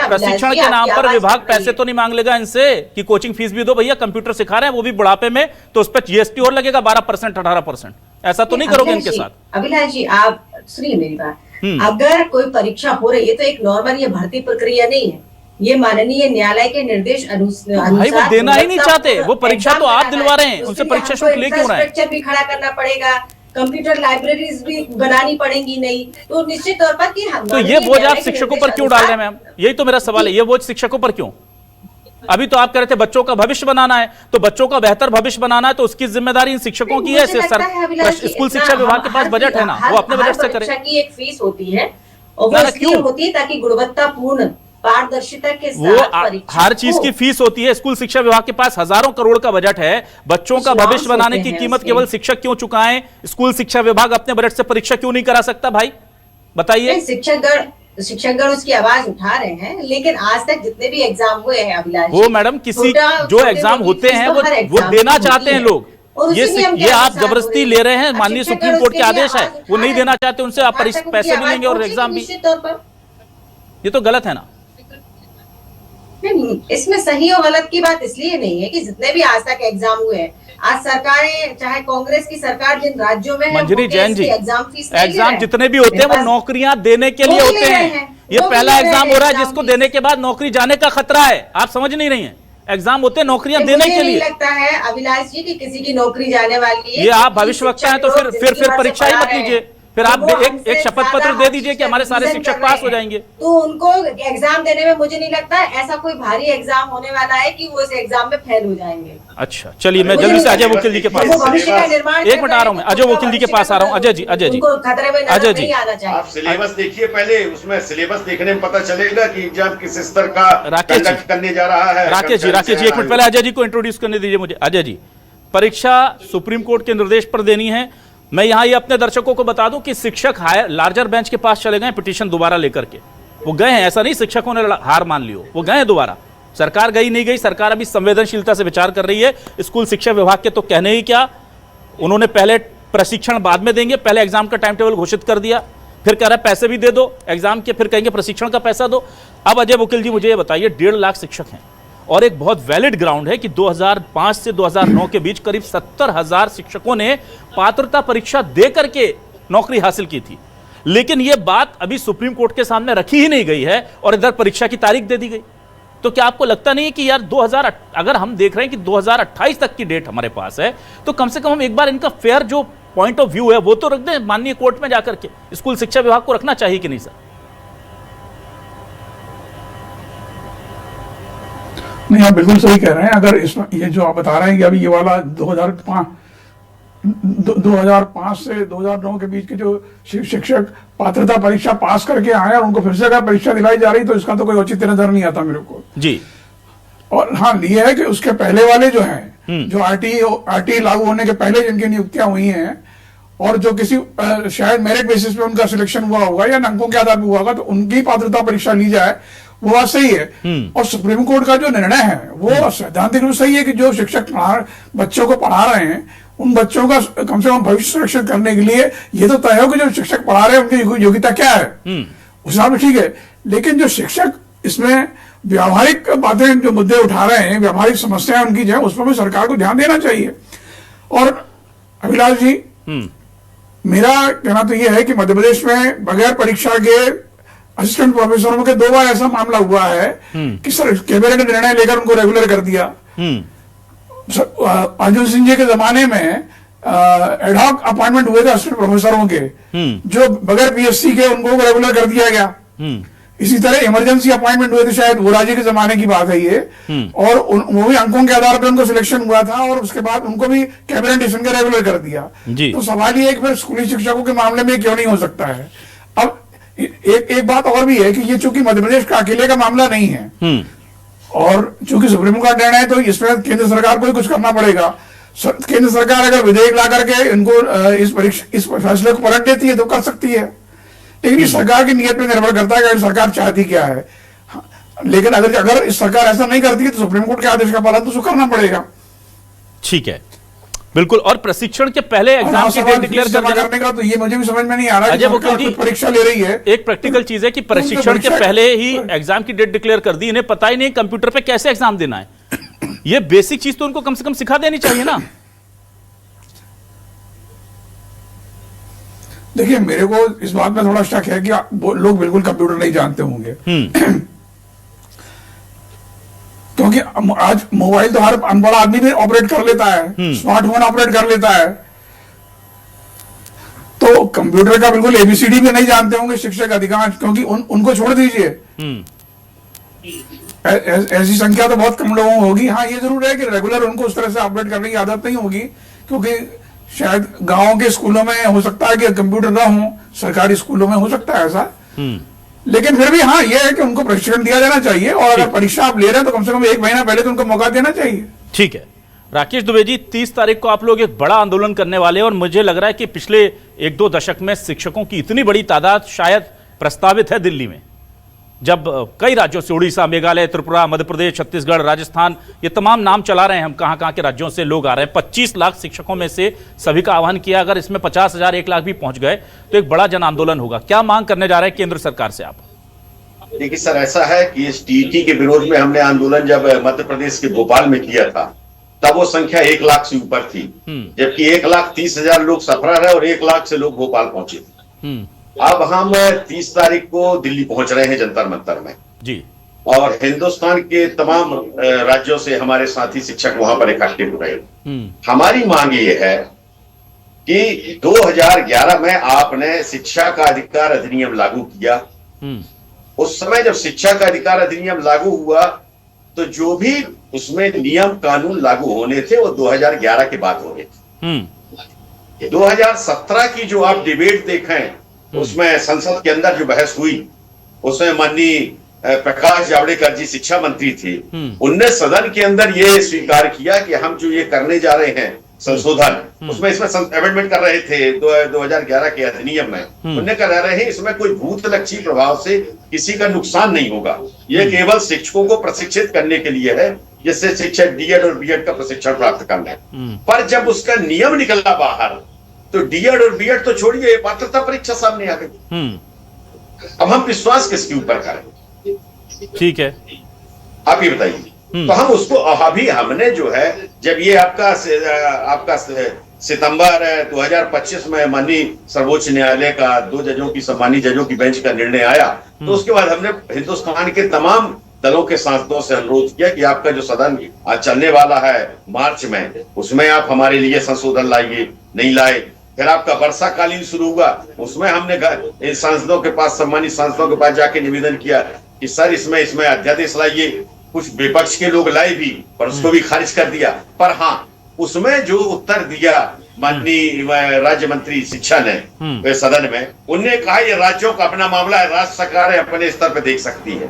प्रशिक्षण के नाम पर विभाग पैसे तो नहीं मांग लेगा इनसे कि कोचिंग फीस भी दो भैया, कंप्यूटर सिखा रहे हैं वो भी बुढ़ापे में, तो उस पर जीएसटी और लगेगा 12% 18%, ऐसा तो नहीं करोगे इनके साथ? अभिलाष जी आप सुनिए मेरी बात, अगर कोई परीक्षा हो रही है तो एक नॉर्मल ये भर्ती प्रक्रिया नहीं है, ये माननीय न्यायालय के निर्देश अनुसार भाई वो देना ही नहीं चाहते, वो परीक्षा तो आप दिलवा रहे हैं, उनसे परीक्षा शुल्क ले क्यों रहे हैं? इंफ्रास्ट्रक्चर भी खड़ा करना पड़ेगा, कंप्यूटर लाइब्रेरीज भी बनानी पड़ेंगी नहीं, तो निश्चित तौर पर कि तो ये बोझ आप शिक्षकों पर क्यों डाल रहे हैं मैम? यही तो मेरा सवाल है, ये बोझ शिक्षकों पर क्यों? अभी तो आप कह रहे थे बच्चों का भविष्य बनाना है, तो बच्चों का बेहतर भविष्य बनाना है तो उसकी जिम्मेदारी इन शिक्षकों की है। स्कूल शिक्षा विभाग के पास बजट है ना, वो अपने बजट से करे। की एक फीस होती है और वो इसलिए होती है ताकि गुणवत्तापूर्ण पारदर्शिता के साथ हर चीज की फीस होती है। स्कूल शिक्षा विभाग के पास हजारों करोड़ का बजट है, बच्चों का भविष्य बनाने की कीमत केवल शिक्षक क्यों चुकाएं? स्कूल शिक्षा विभाग अपने बजट से परीक्षा क्यों नहीं करा सकता भाई, बताइए? शिक्षकगण उसकी आवाज उठा रहे हैं, लेकिन आज तक जितने भी एग्जाम हुए हैं अभिलाष, वो मैडम किसी जो एग्जाम होते हैं वो देना चाहते हैं लोग, ये आप जबरदस्ती ले रहे हैं, माननीय सुप्रीम कोर्ट के आदेश है, वो नहीं देना चाहते उनसे आप पैसे मिलेंगे और एग्जाम भी, ये तो गलत है ना? इसमें सही और गलत की बात इसलिए नहीं है कि जितने भी आज तक एग्जाम हुए हैं, आज सरकारें चाहे कांग्रेस की सरकार जिन राज्यों में है, मंजरी जैन जी एग्जाम जितने भी होते हैं वो नौकरियां देने के लिए होते हैं। ये पहला एग्जाम हो रहा है जिसको देने के बाद नौकरी जाने का खतरा है, आप समझ नहीं रही है। एग्जाम होते हैं नौकरियां देने के लिए। लगता है अभिलाष जी कि किसी की नौकरी जाने वाली है, ये आप भविष्यवक्ता हैं तो फिर परीक्षा ही मत लीजिए, फिर आप एक शपथ पत्र दे दीजिए कि हमारे सारे शिक्षक पास हो जाएंगे। तो उनको एग्जाम देने में मुझे नहीं लगता ऐसा कोई भारी एग्जाम होने वाला है कि वो इस एग्जाम में फेल हो जाएंगे। अच्छा चलिए, मैं जल्दी से अजय वकील जी के पास, एक मिनट आ रहा हूँ मैं, अजय वकील जी के पास आ रहा हूँ। अजय जी खतरे में अजय जी आप सिलेबस देखिए पहले, उसमें सिलेबस देखने में पता चलेगा कि एग्जाम किस स्तर का कंडक्ट करने जा रहा है। राकेश जी एक मिनट पहले अजय जी को इंट्रोड्यूस करने दीजिए मुझे। अजय जी, परीक्षा सुप्रीम कोर्ट के निर्देश पर देनी है। मैं यहां ये अपने दर्शकों को बता दूं कि शिक्षक लार्जर बेंच के पास चले गए पिटीशन दोबारा लेकर के, वो गए हैं, ऐसा नहीं शिक्षकों ने हार मान ली हो, वो गए हैं दोबारा। सरकार गई नहीं गई, सरकार अभी संवेदनशीलता से विचार कर रही है। स्कूल शिक्षा विभाग के तो कहने ही क्या, उन्होंने पहले प्रशिक्षण बाद में देंगे, पहले एग्जाम का टाइम टेबल घोषित कर दिया, फिर कह रहा है पैसे भी दे दो एग्जाम के, फिर कहेंगे प्रशिक्षण का पैसा दो। अब अजय वकील जी मुझे ये बताइए, 1.5 लाख शिक्षक हैं और एक बहुत वैलिड ग्राउंड है कि 2005 से 2009 के बीच करीब 70,000 शिक्षकों ने पात्रता परीक्षा दे करके नौकरी हासिल की थी, लेकिन यह बात अभी सुप्रीम कोर्ट के सामने रखी ही नहीं गई है और इधर परीक्षा की तारीख दे दी गई। तो क्या आपको लगता नहीं है कि यार अगर हम देख रहे हैं कि 2028 तक की डेट हमारे पास है, तो कम से कम हम एक बार इनका फेयर जो पॉइंट ऑफ व्यू है वो तो रख दें माननीय कोर्ट में जाकर के। स्कूल शिक्षा विभाग को रखना चाहिए कि नहीं सर? नहीं, आप बिल्कुल सही कह रहे हैं। अगर इसमें ये जो आप बता रहे हैं कि अभी ये वाला 2005 से 2009 के बीच के जो शिक्षक पात्रता परीक्षा पास करके आए और उनको फिर से अगर परीक्षा दिलाई जा रही, तो इसका तो कोई औचित्य नजर नहीं आता मेरे को जी। और हाँ, ये है कि उसके पहले वाले जो हैं, जो आरटी लागू होने के पहले जिनकी नियुक्तियां हुई हैं और जो किसी शायद मेरिट बेसिस पे उनका सिलेक्शन हुआ होगा या अंकों के आधार पर हुआ होगा, तो उनकी पात्रता परीक्षा ली जाए, वो बात सही है। और सुप्रीम कोर्ट का जो निर्णय है वो सैद्धांतिक रूप से सही है कि जो शिक्षक बच्चों को पढ़ा रहे हैं, उन बच्चों का कम से कम भविष्य सुरक्षित करने के लिए ये तो तय हो कि जो शिक्षक पढ़ा रहे हैं उनकी योग्यता क्या है, उस हिसाब से ठीक है। लेकिन जो शिक्षक इसमें व्यावहारिक बातें जो मुद्दे उठा रहे हैं, व्यावहारिक समस्याएं उनकी जो है उस पर भी सरकार को ध्यान देना चाहिए। और अभिलाष जी, मेरा कहना तो यह है कि मध्य प्रदेश में बगैर परीक्षा के असिस्टेंट प्रोफेसरों के 2 बार ऐसा मामला हुआ है कि सर कैबिनेट ने निर्णय लेकर उनको रेगुलर कर दिया। अर्जुन सिंह जी के जमाने में एडहॉक अपॉइंटमेंट हुए थे असिस्टेंट प्रोफेसरों के, जो बगैर पीएससी के उनको रेगुलर कर दिया गया। इसी तरह इमरजेंसी अपॉइंटमेंट हुए थे, शायद वोराजी के जमाने की बात है ये, और वो भी अंकों के आधार पर उनको सिलेक्शन हुआ था और उसके बाद उनको भी कैबिनेट डिसीजन का रेगुलर कर दिया। तो सवाल ये है कि फिर स्कूली शिक्षकों के मामले में क्यों नहीं हो सकता है। अब एक बात और भी है कि ये चूंकि मध्य प्रदेश का अकेले का मामला नहीं है और चूंकि सुप्रीम कोर्ट निर्णय है तो इसमें केंद्र सरकार को ही कुछ करना पड़ेगा। केंद्र सरकार अगर विधेयक ला करके इनको इस फैसले को पलट देती है तो कर सकती है, लेकिन इस सरकार की नीयत पे निर्भर करता है कि सरकार चाहती क्या है। लेकिन अगर इस सरकार ऐसा नहीं करती है तो सुप्रीम कोर्ट के आदेश का पालन तो उसको करना पड़ेगा। ठीक है, बिल्कुल। और प्रशिक्षण के पहले एग्जाम की डेट डिक्लेयर करने का तो ये मुझे भी समझ में नहीं आ रहा है। वो परीक्षा ले रही है, एक प्रैक्टिकल चीज है कि प्रशिक्षण के पहले ही एग्जाम की डेट डिक्लेयर कर दी, इन्हें पता ही नहीं कंप्यूटर पे कैसे एग्जाम देना है। ये बेसिक चीज तो उनको कम से कम सिखा देनी चाहिए ना। देखिए, मेरे को इस बात में थोड़ा शक है कि लोग बिल्कुल कंप्यूटर नहीं जानते होंगे, क्योंकि आज मोबाइल तो हर अनपढ़ आदमी भी ऑपरेट कर लेता है, स्मार्टफोन ऑपरेट कर लेता है, तो कंप्यूटर का बिल्कुल एबीसीडी भी नहीं जानते होंगे शिक्षक अधिकांश, क्योंकि उनको छोड़ दीजिए, ऐसी संख्या तो बहुत कम लोगों को होगी। हाँ, ये जरूर है कि रेगुलर उनको उस तरह से ऑपरेट करने की आदत नहीं होगी, क्योंकि शायद गांव के स्कूलों में हो सकता है कि कंप्यूटर ना हो, सरकारी स्कूलों में हो सकता है ऐसा। लेकिन फिर भी हाँ, ये है कि उनको प्रशिक्षण दिया जाना चाहिए, और अगर परीक्षा आप ले रहे हैं तो कम से कम 1 महीना पहले तो उनको मौका देना चाहिए। ठीक है राकेश दुबे जी, 30 तारीख को आप लोग एक बड़ा आंदोलन करने वाले हैं और मुझे लग रहा है कि पिछले 1-2 दशक में शिक्षकों की इतनी बड़ी तादाद शायद प्रस्तावित है दिल्ली में, जब कई राज्यों से, उड़ीसा, मेघालय, त्रिपुरा, मध्य प्रदेश, छत्तीसगढ़, राजस्थान, ये तमाम नाम चला रहे हैं हम, कहां के राज्यों से लोग आ रहे हैं। 25 लाख शिक्षकों में से सभी का आह्वान किया, अगर इसमें 50,000, 1 लाख भी पहुंच गए तो एक बड़ा जन आंदोलन होगा। क्या मांग करने जा रहे हैं केंद्र सरकार से आप? देखिए सर, ऐसा है कि इस टीटी के विरोध में हमने आंदोलन जब मध्य प्रदेश के भोपाल में किया था तब वो संख्या 1 लाख से ऊपर थी, जबकि 1,30,000 लोग सफर है और 1 लाख से लोग भोपाल पहुंचे थे। अब हम 30 तारीख को दिल्ली पहुंच रहे हैं जंतर मंतर में जी, और हिंदुस्तान के तमाम राज्यों से हमारे साथी शिक्षक वहां पर इकट्ठे हो रहे हैं। हमारी मांग ये है कि 2011 में आपने शिक्षा का अधिकार अधिनियम लागू किया, उस समय जब शिक्षा का अधिकार अधिनियम लागू हुआ तो जो भी उसमें नियम कानून लागू होने थे वो 2011 के बाद होने थे। 2017 की जो आप डिबेट देखें उसमें संसद के अंदर जो बहस हुई उसमें माननीय प्रकाश जावड़ेकर जी शिक्षा मंत्री थे, उनने सदन के अंदर ये स्वीकार किया कि हम जो ये करने जा रहे हैं संशोधन, उसमें इसमें अमेंडमेंट कर रहे थे 2011 के अधिनियम में, उन्होंने कह रहे हैं इसमें कोई भूतलक्षी प्रभाव से किसी का नुकसान नहीं होगा, ये केवल शिक्षकों को प्रशिक्षित करने के लिए है, जिससे शिक्षक डीएड और बीएड का प्रशिक्षण प्राप्त करना है। पर जब उसका नियम निकला बाहर तो डीएड और बीएड तो छोड़िए, पात्रता परीक्षा सामने आ गई। अब हम विश्वास किसके ऊपर करें? ठीक है, आप ये बताइए। तो हम उसको अभी हमने जो है जब ये आपका सितंबर 2025 में माननीय सर्वोच्च न्यायालय का 2 जजों की सम्मानित जजों की बेंच का निर्णय आया, तो उसके बाद हमने हिंदुस्तान के तमाम दलों के सांसदों से अनुरोध किया कि आपका जो सदन आज चलने वाला है मार्च में, उसमें आप हमारे लिए संशोधन लाइए, नहीं लाए। फिर आपका वर्षाकालीन शुरू हुआ, उसमें हमने सांसदों के पास, सम्मानित सांसदों के पास जाके निवेदन किया कि सर इसमें अध्यादेश लाइए। कुछ विपक्ष के लोग लाए भी पर उसको भी खारिज कर दिया। पर हाँ, उसमें जो उत्तर दिया माननीय राज्य मंत्री शिक्षा ने सदन में, उनने कहा ये राज्यों का अपना मामला है, राज्य सरकार अपने स्तर पे देख सकती है।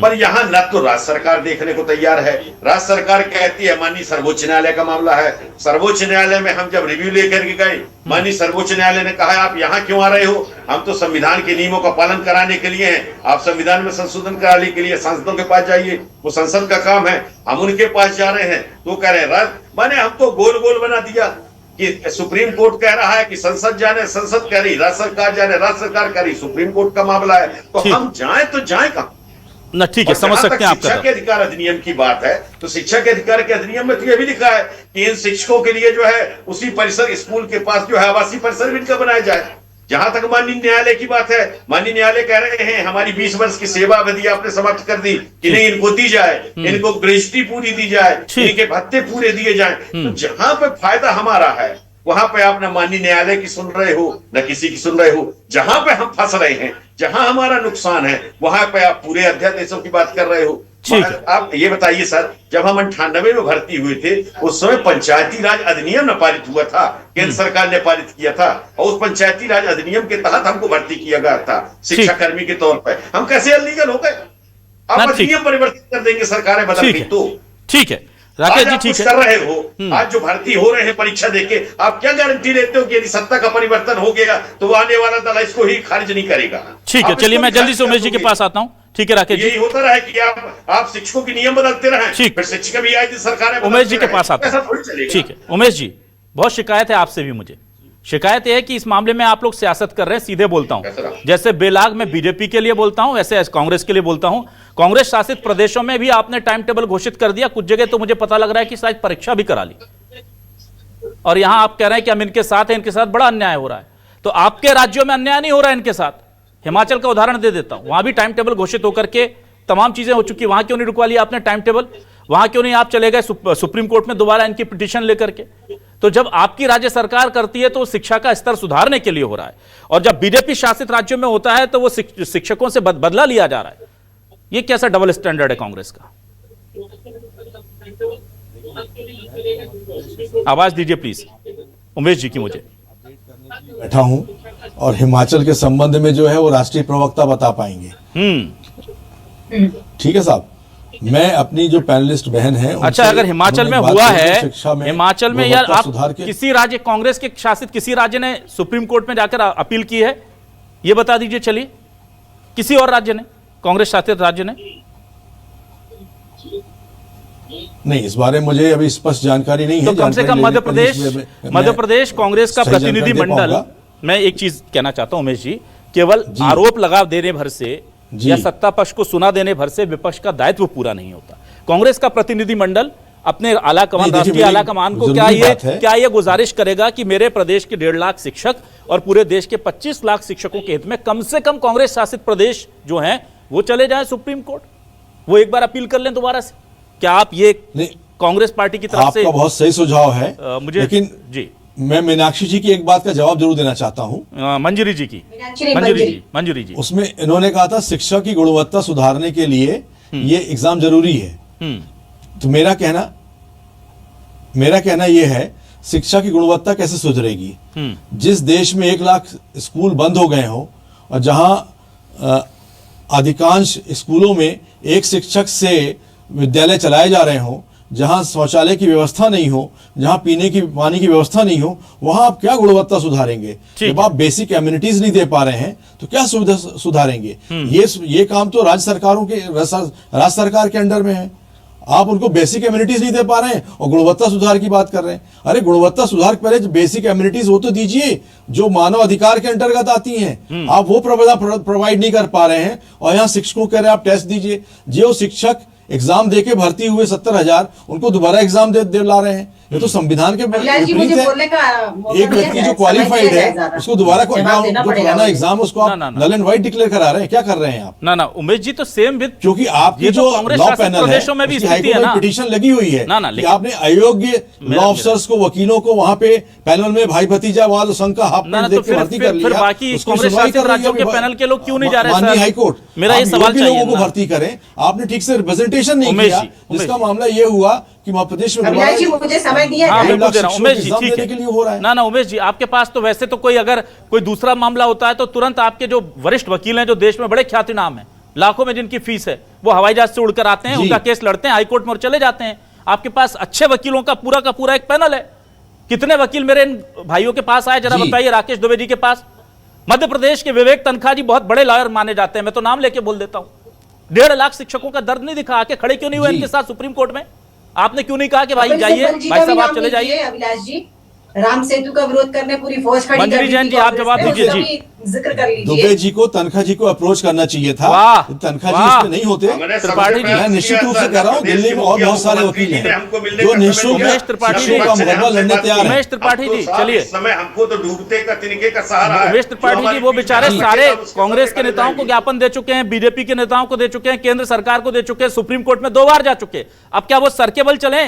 पर यहाँ न तो राज्य सरकार देखने को तैयार है, राज्य सरकार कहती है माननीय सर्वोच्च न्यायालय का मामला है। सर्वोच्च न्यायालय में हम जब रिव्यू लेकर के गए, माननीय सर्वोच्च न्यायालय ने कहा आप यहाँ क्यों आ रहे हो, हम तो संविधान के नियमों का पालन कराने के लिए हैं, आप संविधान में संशोधन कराने के लिए सांसदों के पास जाइए, वो संसद का काम है। हम उनके पास जा रहे हैं तो कह रहे हैं माने हमको गोल गोल बना दिया कि सुप्रीम कोर्ट कह रहा है कि संसद जाने, संसद कह रही, राज्य सरकार जाने, राज्य सरकार कह रही, सुप्रीम कोर्ट का मामला है, तो हम जाएं तो जाएं कहां? ना ठीक है, और समझ जहां सकते तक हैं आपका शिक्षा के अधिकार अधिनियम की बात है, तो शिक्षा के अधिकार के अधिनियम में तो यह भी लिखा है कि इन शिक्षकों के लिए जो है उसी परिसर, स्कूल के पास जो है आवासीय परिसर भी इनका बनाया जाए। जहां तक माननीय न्यायालय की बात है, माननीय न्यायालय कह रहे हैं हमारी 20 वर्ष की सेवा अवधि आपने समाप्त कर दी, कि नहीं इनको दी जाए, इनको ग्रेजुटी पूरी दी जाए, इनके भत्ते पूरे दिए जाए। तो जहां पे फायदा हमारा है वहां पे आप न माननीय न्यायालय की सुन रहे हो न किसी की सुन रहे हो। जहां पे हम फंस रहे हैं, जहां हमारा नुकसान है, वहां पे आप पूरे अध्यादेशों की बात कर रहे हो। आप ये बताइए सर, जब हम 98 में भर्ती हुए थे उस समय पंचायती राज अधिनियम न पारित हुआ था, केंद्र सरकार ने पारित किया था, और उस पंचायती राज अधिनियम के तहत हमको भर्ती किया गया था शिक्षा कर्मी के तौर पर। हम कैसे अनलीगल हो गए? आप अधिनियम परिवर्तित कर देंगे सरकारें बदल गई तो। ठीक है राकेश जी, ठीक है, कर रहे हो। आज जो भर्ती हो रहे हैं परीक्षा देके, आप क्या गारंटी लेते हो कि यदि सत्ता का परिवर्तन हो गया तो वो आने वाला दल इसको ही खारिज नहीं करेगा? ठीक है, चलिए मैं जल्दी से उमेश जी के पास आता हूं। ठीक है राकेश जी, यही होता रहा कि आप शिक्षकों के नियम बदलते रहे, फिर शिक्षक भी आए सरकार उमेश जी के पास आता हूं। ठीक है उमेश जी, बहुत शिकायत है आपसे भी, मुझे शिकायत है कि इस मामले में आप लोग सियासत कर रहे हैं। सीधे बोलता हूं, जैसे बेलाग में बीजेपी के लिए बोलता हूं, वैसे कांग्रेस के लिए बोलता हूं। कांग्रेस शासित प्रदेशों में भी आपने टाइम टेबल घोषित कर दिया, कुछ जगह तो मुझे पता लग रहा है कि शायद परीक्षा भी करा ली, और यहां आप कह रहे हैं कि हम इनके साथ हैं, इनके साथ बड़ा अन्याय हो रहा है। तो आपके राज्यों में अन्याय नहीं हो रहा है इनके साथ? हिमाचल का उदाहरण दे देता हूं, वहां भी टाइम टेबल घोषित होकर के तमाम चीजें हो चुकी, वहां क्यों नहीं रुकवा लिया आपने टाइम टेबल? वहां क्यों नहीं आप चले गए सुप्रीम कोर्ट में दोबारा इनकी पिटीशन लेकर के? तो जब आपकी राज्य सरकार करती है तो शिक्षा का स्तर सुधारने के लिए हो रहा है, और जब बीजेपी शासित राज्यों में होता है तो वो शिक्षकों से बदला लिया जा रहा है। ये कैसा डबल स्टैंडर्ड है कांग्रेस का? आवाज दीजिए प्लीज उमेश जी की। मुझे बैठा हूं और हिमाचल के संबंध में जो है वो राष्ट्रीय प्रवक्ता बता पाएंगे। ठीक है साहब, मैं अपनी जो पैनलिस्ट बहन है, अच्छा अगर हिमाचल में हुआ है, हिमाचल में यार आप किसी राज्य, कांग्रेस के शासित किसी राज्य ने सुप्रीम कोर्ट में जाकर अपील की है? ये बता दीजिए, चलिए किसी और राज्य ने, कांग्रेस शासित राज्य ने? नहीं, इस बारे में मुझे अभी स्पष्ट जानकारी नहीं है। तो कम से कम मध्य प्रदेश कांग्रेस का प्रतिनिधि मंडल, मैं एक चीज कहना चाहता हूं उमेश जी, केवल आरोप लगा देने भर से या सत्ता पक्ष को सुना देने भर से विपक्ष का दायित्व पूरा नहीं होता। कांग्रेस का प्रतिनिधि मंडल अपने आला कमान, राष्ट्रीय आला कमान को क्या ये गुजारिश करेगा कि मेरे प्रदेश के 1.5 लाख शिक्षक और पूरे देश के 25 लाख शिक्षकों के हित में कम से कम कांग्रेस शासित प्रदेश जो हैं वो चले जाएं सुप्रीम कोर्ट, वो एक बार अपील कर लें दोबारा से? क्या आप ये कांग्रेस पार्टी की तरफ से? आपका बहुत सही सुझाव है, मुझे लेकिन जी मैं मीनाक्षी जी की एक बात का जवाब जरूर देना चाहता हूं। मंजरी जी की, मंजरी जी, उसमें इन्होंने कहा था शिक्षा की गुणवत्ता सुधारने के लिए ये एग्जाम जरूरी है। तो मेरा कहना यह है, शिक्षा की गुणवत्ता कैसे सुधरेगी? जिस देश में 1 लाख स्कूल बंद हो गए हों और जहां अधिकांश स्कूलों में एक शिक्षक से विद्यालय चलाए जा रहे हों, जहां शौचालय की व्यवस्था नहीं हो, जहां पीने की पानी की व्यवस्था नहीं हो, वहां आप क्या गुणवत्ता सुधारेंगे? जब आप बेसिक एमिनिटीज नहीं दे पा रहे हैं तो क्या सुविधा सुधारेंगे? ये काम तो राज्य सरकार के अंडर में है। आप उनको बेसिक एमिनिटीज नहीं दे पा रहे हैं और गुणवत्ता सुधार की बात कर रहे हैं। अरे गुणवत्ता सुधार के पहले बेसिक एमिनिटीज वो तो दीजिए जो मानव अधिकार के अंतर्गत आती हैं। आप वो प्रोवाइड नहीं कर पा रहे हैं और यहाँ शिक्षकों कह रहे हैं आप टेस्ट दीजिए। जो शिक्षक एग्जाम देके भर्ती हुए 70,000 उनको दोबारा एग्जाम दे ला रहे हैं। ये तो संविधान के विपरीत है। एक व्यक्ति जो क्वालिफाइड है उसको दोबारा जो पुराना एग्जाम उसको आप नल एंड वाइट डिक्लेयर करा रहे हैं। क्या कर रहे हैं आप? ना उमेश जी तो सेम विद, क्योंकि आपकी जो लॉ पैनल है हाईकोर्ट में पिटीशन लगी हुई है कि आपने अयोग्य लॉ अफसर्स को, वकीलों को वहां पे पैनल में भाई भतीजावाद संघ का हाफ पैंट देके भर्ती कर लिया। बाकी कांग्रेस शासित राज्यों के पैनल के लोग क्यों नहीं जा रहे? माननीय हाईकोर्ट, मेरा ये सवाल चाहिए, लोगों को भर्ती करें। आपने ठीक से रिप्रेजेंटेशन नहीं किया, जिसका मामला ये हुआ कि मध्य प्रदेश में मुझे समय दिया उमेश जी, ठीक है ना उमेश जी, आपके पास तो वैसे तो कोई अगर कोई दूसरा मामला होता है तो तुरंत आपके जो वरिष्ठ वकील हैं जो देश में बड़े ख्याति नाम है, लाखों में जिनकी फीस है, वो हवाई जहाज से उड़कर आते हैं, उनका केस लड़ते हैं, हाईकोर्ट में चले जाते हैं। आपके पास अच्छे वकीलों का पूरा एक पैनल है। कितने वकील मेरे इन भाइयों के पास आए जरा बताइए? राकेश दुबे जी के पास, मध्य प्रदेश के विवेक तनखा जी बहुत बड़े लॉयर माने जाते हैं, मैं तो नाम लेके बोल देता हूं। 1.5 लाख शिक्षकों का दर्द नहीं दिखा, आके खड़े क्यों नहीं हुए इनके साथ सुप्रीम कोर्ट में? आपने क्यों नहीं कहा कि भाई जाइए, भाई साहब आप चले जाइए? अभिलाष जी, राम सेतु का विरोध करने पूरी फौज खड़ी मंजरी कर दी जैन थी जी, आप कांग्रेस जवाब ने, दीजिए उसका जी। भी जिक्र कर लीजिए। दुबे जी को, तनखा जी को अप्रोच करना चाहिए था। वाह, तनखा जी वाह। इसमें नहीं होते। त्रिपाठी जी, मैं निश्चित रूप से कह रहा हूँ, दिल्ली में और बहुत सारे वकील हैं जो निःशुल्क उमेश त्रिपाठी जी, शिक्षकों का मुकदमा लड़ने तैयार हैं। उमेश त्रिपाठी जी, चलिए। इस समय हमको तो डूबते का तिनके का सहारा है। उमेश त्रिपाठी जी, वो बेचारे सारे कांग्रेस के नेताओं को ज्ञापन दे चुके हैं, बीजेपी के नेताओं को दे चुके हैं, केंद्र सरकार को दे चुके हैं, सुप्रीम कोर्ट में 2 बार जा चुके हैं। अब क्या वो सर के बल चले?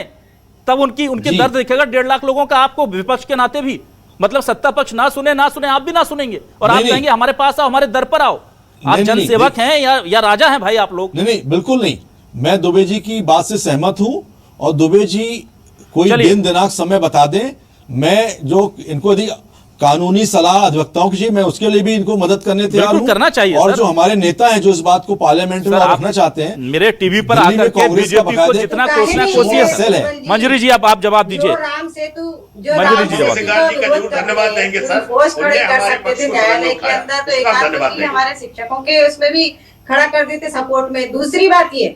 तब उनके जी। दर्द दिखेगा 1.5 लाख लोगों का। आपको विपक्ष के नाते भी, मतलब सत्ता पक्ष ना सुने आप भी ना सुनेंगे, और आप नहीं, कहेंगे हमारे पास आओ, हमारे दर पर आओ। आप नहीं, जनसेवक हैं या राजा हैं भाई आप लोग? नहीं, बिल्कुल नहीं। मैं दुबे जी की बात से सहमत हूं, और दुबे जी कोई चलिए। दिन दिनांक समय बता दें, मैं जो इनको यदि कानूनी सलाह अधिवक्ताओं की चाहिए, मैं उसके लिए भी इनको मदद करने तैयार बिल्कुल हूं। करना चाहिए, और सर। जो हमारे नेता हैं जो इस बात को पार्लियामेंट में सर, आप रखना चाहते हैं, मेरे टीवी पर दिल्ली में आकर के कांग्रेस का बीजेपी को बकायदे जितना तो कोसना काहे कोसिए नहीं सेल है। है? मंजरी जी, आप जवाब दीजिए। जो राम सेतु मंजरी जी, जवाब सरकार जी का जरूर धन्यवाद देंगे सर। फौज खड़ी उन्हें कर हमारे सकते पक्ष थे को न्यायालय समझ के अंदर, तो एक उसका आध धन्यवाद वकील देंगे। हमारे शिक्षकों के उसमें भी खड़ा कर देते सपोर्ट में। दूसरी बात ये,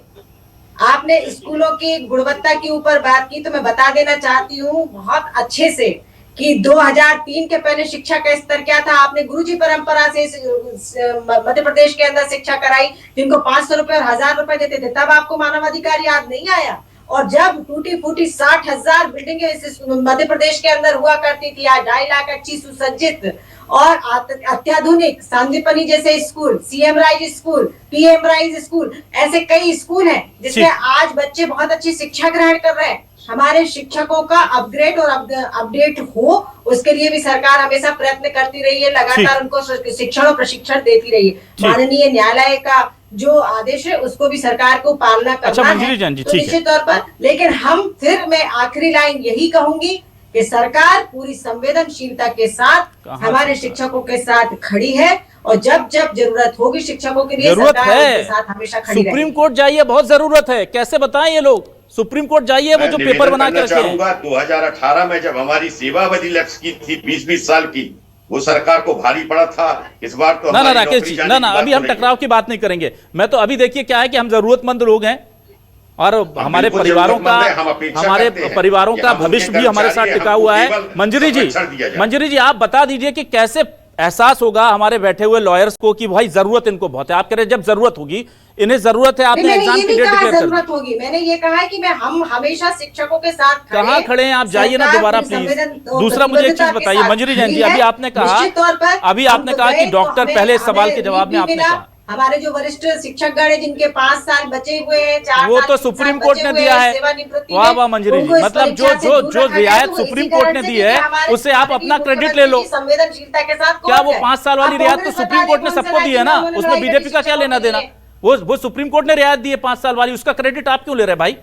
आपने स्कूलों की गुणवत्ता के ऊपर बात की, तो मैं बता देना चाहती हूँ बहुत अच्छे से कि 2003 के पहले शिक्षा का स्तर क्या था। आपने गुरुजी परंपरा से मध्य प्रदेश के अंदर शिक्षा कराई, जिनको 500 रुपए और 1000 रुपए देते थे, तब आपको मानवाधिकार याद नहीं आया। और जब टूटी फूटी 60,000 बिल्डिंगें मध्य प्रदेश के अंदर हुआ करती थी, आज 2.5 लाख अच्छी सुसज्जित और अत्याधुनिक सांदीपनि जैसे school, CM rise school, PM rise school, ऐसे कई स्कूल हैं जिसमें आज बच्चे बहुत अच्छी शिक्षा ग्रहण कर रहे हैं। हमारे शिक्षकों का अपग्रेड और अपडेट हो, उसके लिए भी सरकार हमेशा प्रयत्न करती रही है, लगातार उनको शिक्षण और प्रशिक्षण देती रही है। माननीय न्यायालय का जो आदेश है उसको भी सरकार को पालना करना है, तो निश्चित तौर पर। लेकिन मैं आखिरी लाइन यही कहूंगी कि सरकार पूरी संवेदनशीलता के साथ हमारे शिक्षकों के साथ खड़ी है, और जब जब जरूरत होगी शिक्षकों के लिए जरूरत सरकार है, उनके साथ हमेशा खड़ी रहेगी। सुप्रीम कोर्ट जाइए, बहुत जरूरत है। कैसे बताएं ये लोग? सुप्रीम कोर्ट जाइए, वो जो पेपर बना के रखे हैं। 2018 में जब हमारी सेवावधि लक्ष्य की थी 20-20 साल की, वो सरकार को भारी पड़ा था। इस बार तो ना राकेश जी, ना अभी हम टकराव की बात नहीं करेंगे। मैं तो अभी देखिए क्या है कि हम जरूरतमंद लोग हैं, और हमारे परिवारों का भविष्य भी हमारे साथ टिका हुआ है। मंजरी जी, आप बता दीजिए कि कैसे एहसास होगा हमारे बैठे हुए लॉयर्स को कि भाई जरूरत इनको बहुत है। आप कह रहे जब जरूरत होगी, इन्हें जरूरत है, आपने एग्जाम की डेट डिक्लेयर कर जरूरत होगी। मैंने ये कहा है कि हम हमेशा शिक्षकों के साथ कहाँ खड़े हैं? आप जाइए ना दोबारा प्लीज। दूसरा मुझे एक चीज बताइए मंजरी जैन जी, अभी आपने कहा कि डॉक्टर, पहले सवाल के जवाब में आपने कहा हमारे जो वरिष्ठ शिक्षकगण है जिनके 5 साल बचे हुए हैं, 4 वो तो सुप्रीम कोर्ट ने दिया है। वाह वाह मंजरी जी, मतलब जो रियायत सुप्रीम कोर्ट ने दी है उससे आप अपना क्रेडिट ले लो। संवेदनशीलता के साथ क्या वो 5 साल वाली रियायत तो सुप्रीम कोर्ट ने सबको दी है ना, उसमें बीजेपी का क्या लेना देना? वो सुप्रीम कोर्ट ने रियायत दी है 5 साल वाली, उसका क्रेडिट आप क्यों ले रहे भाई?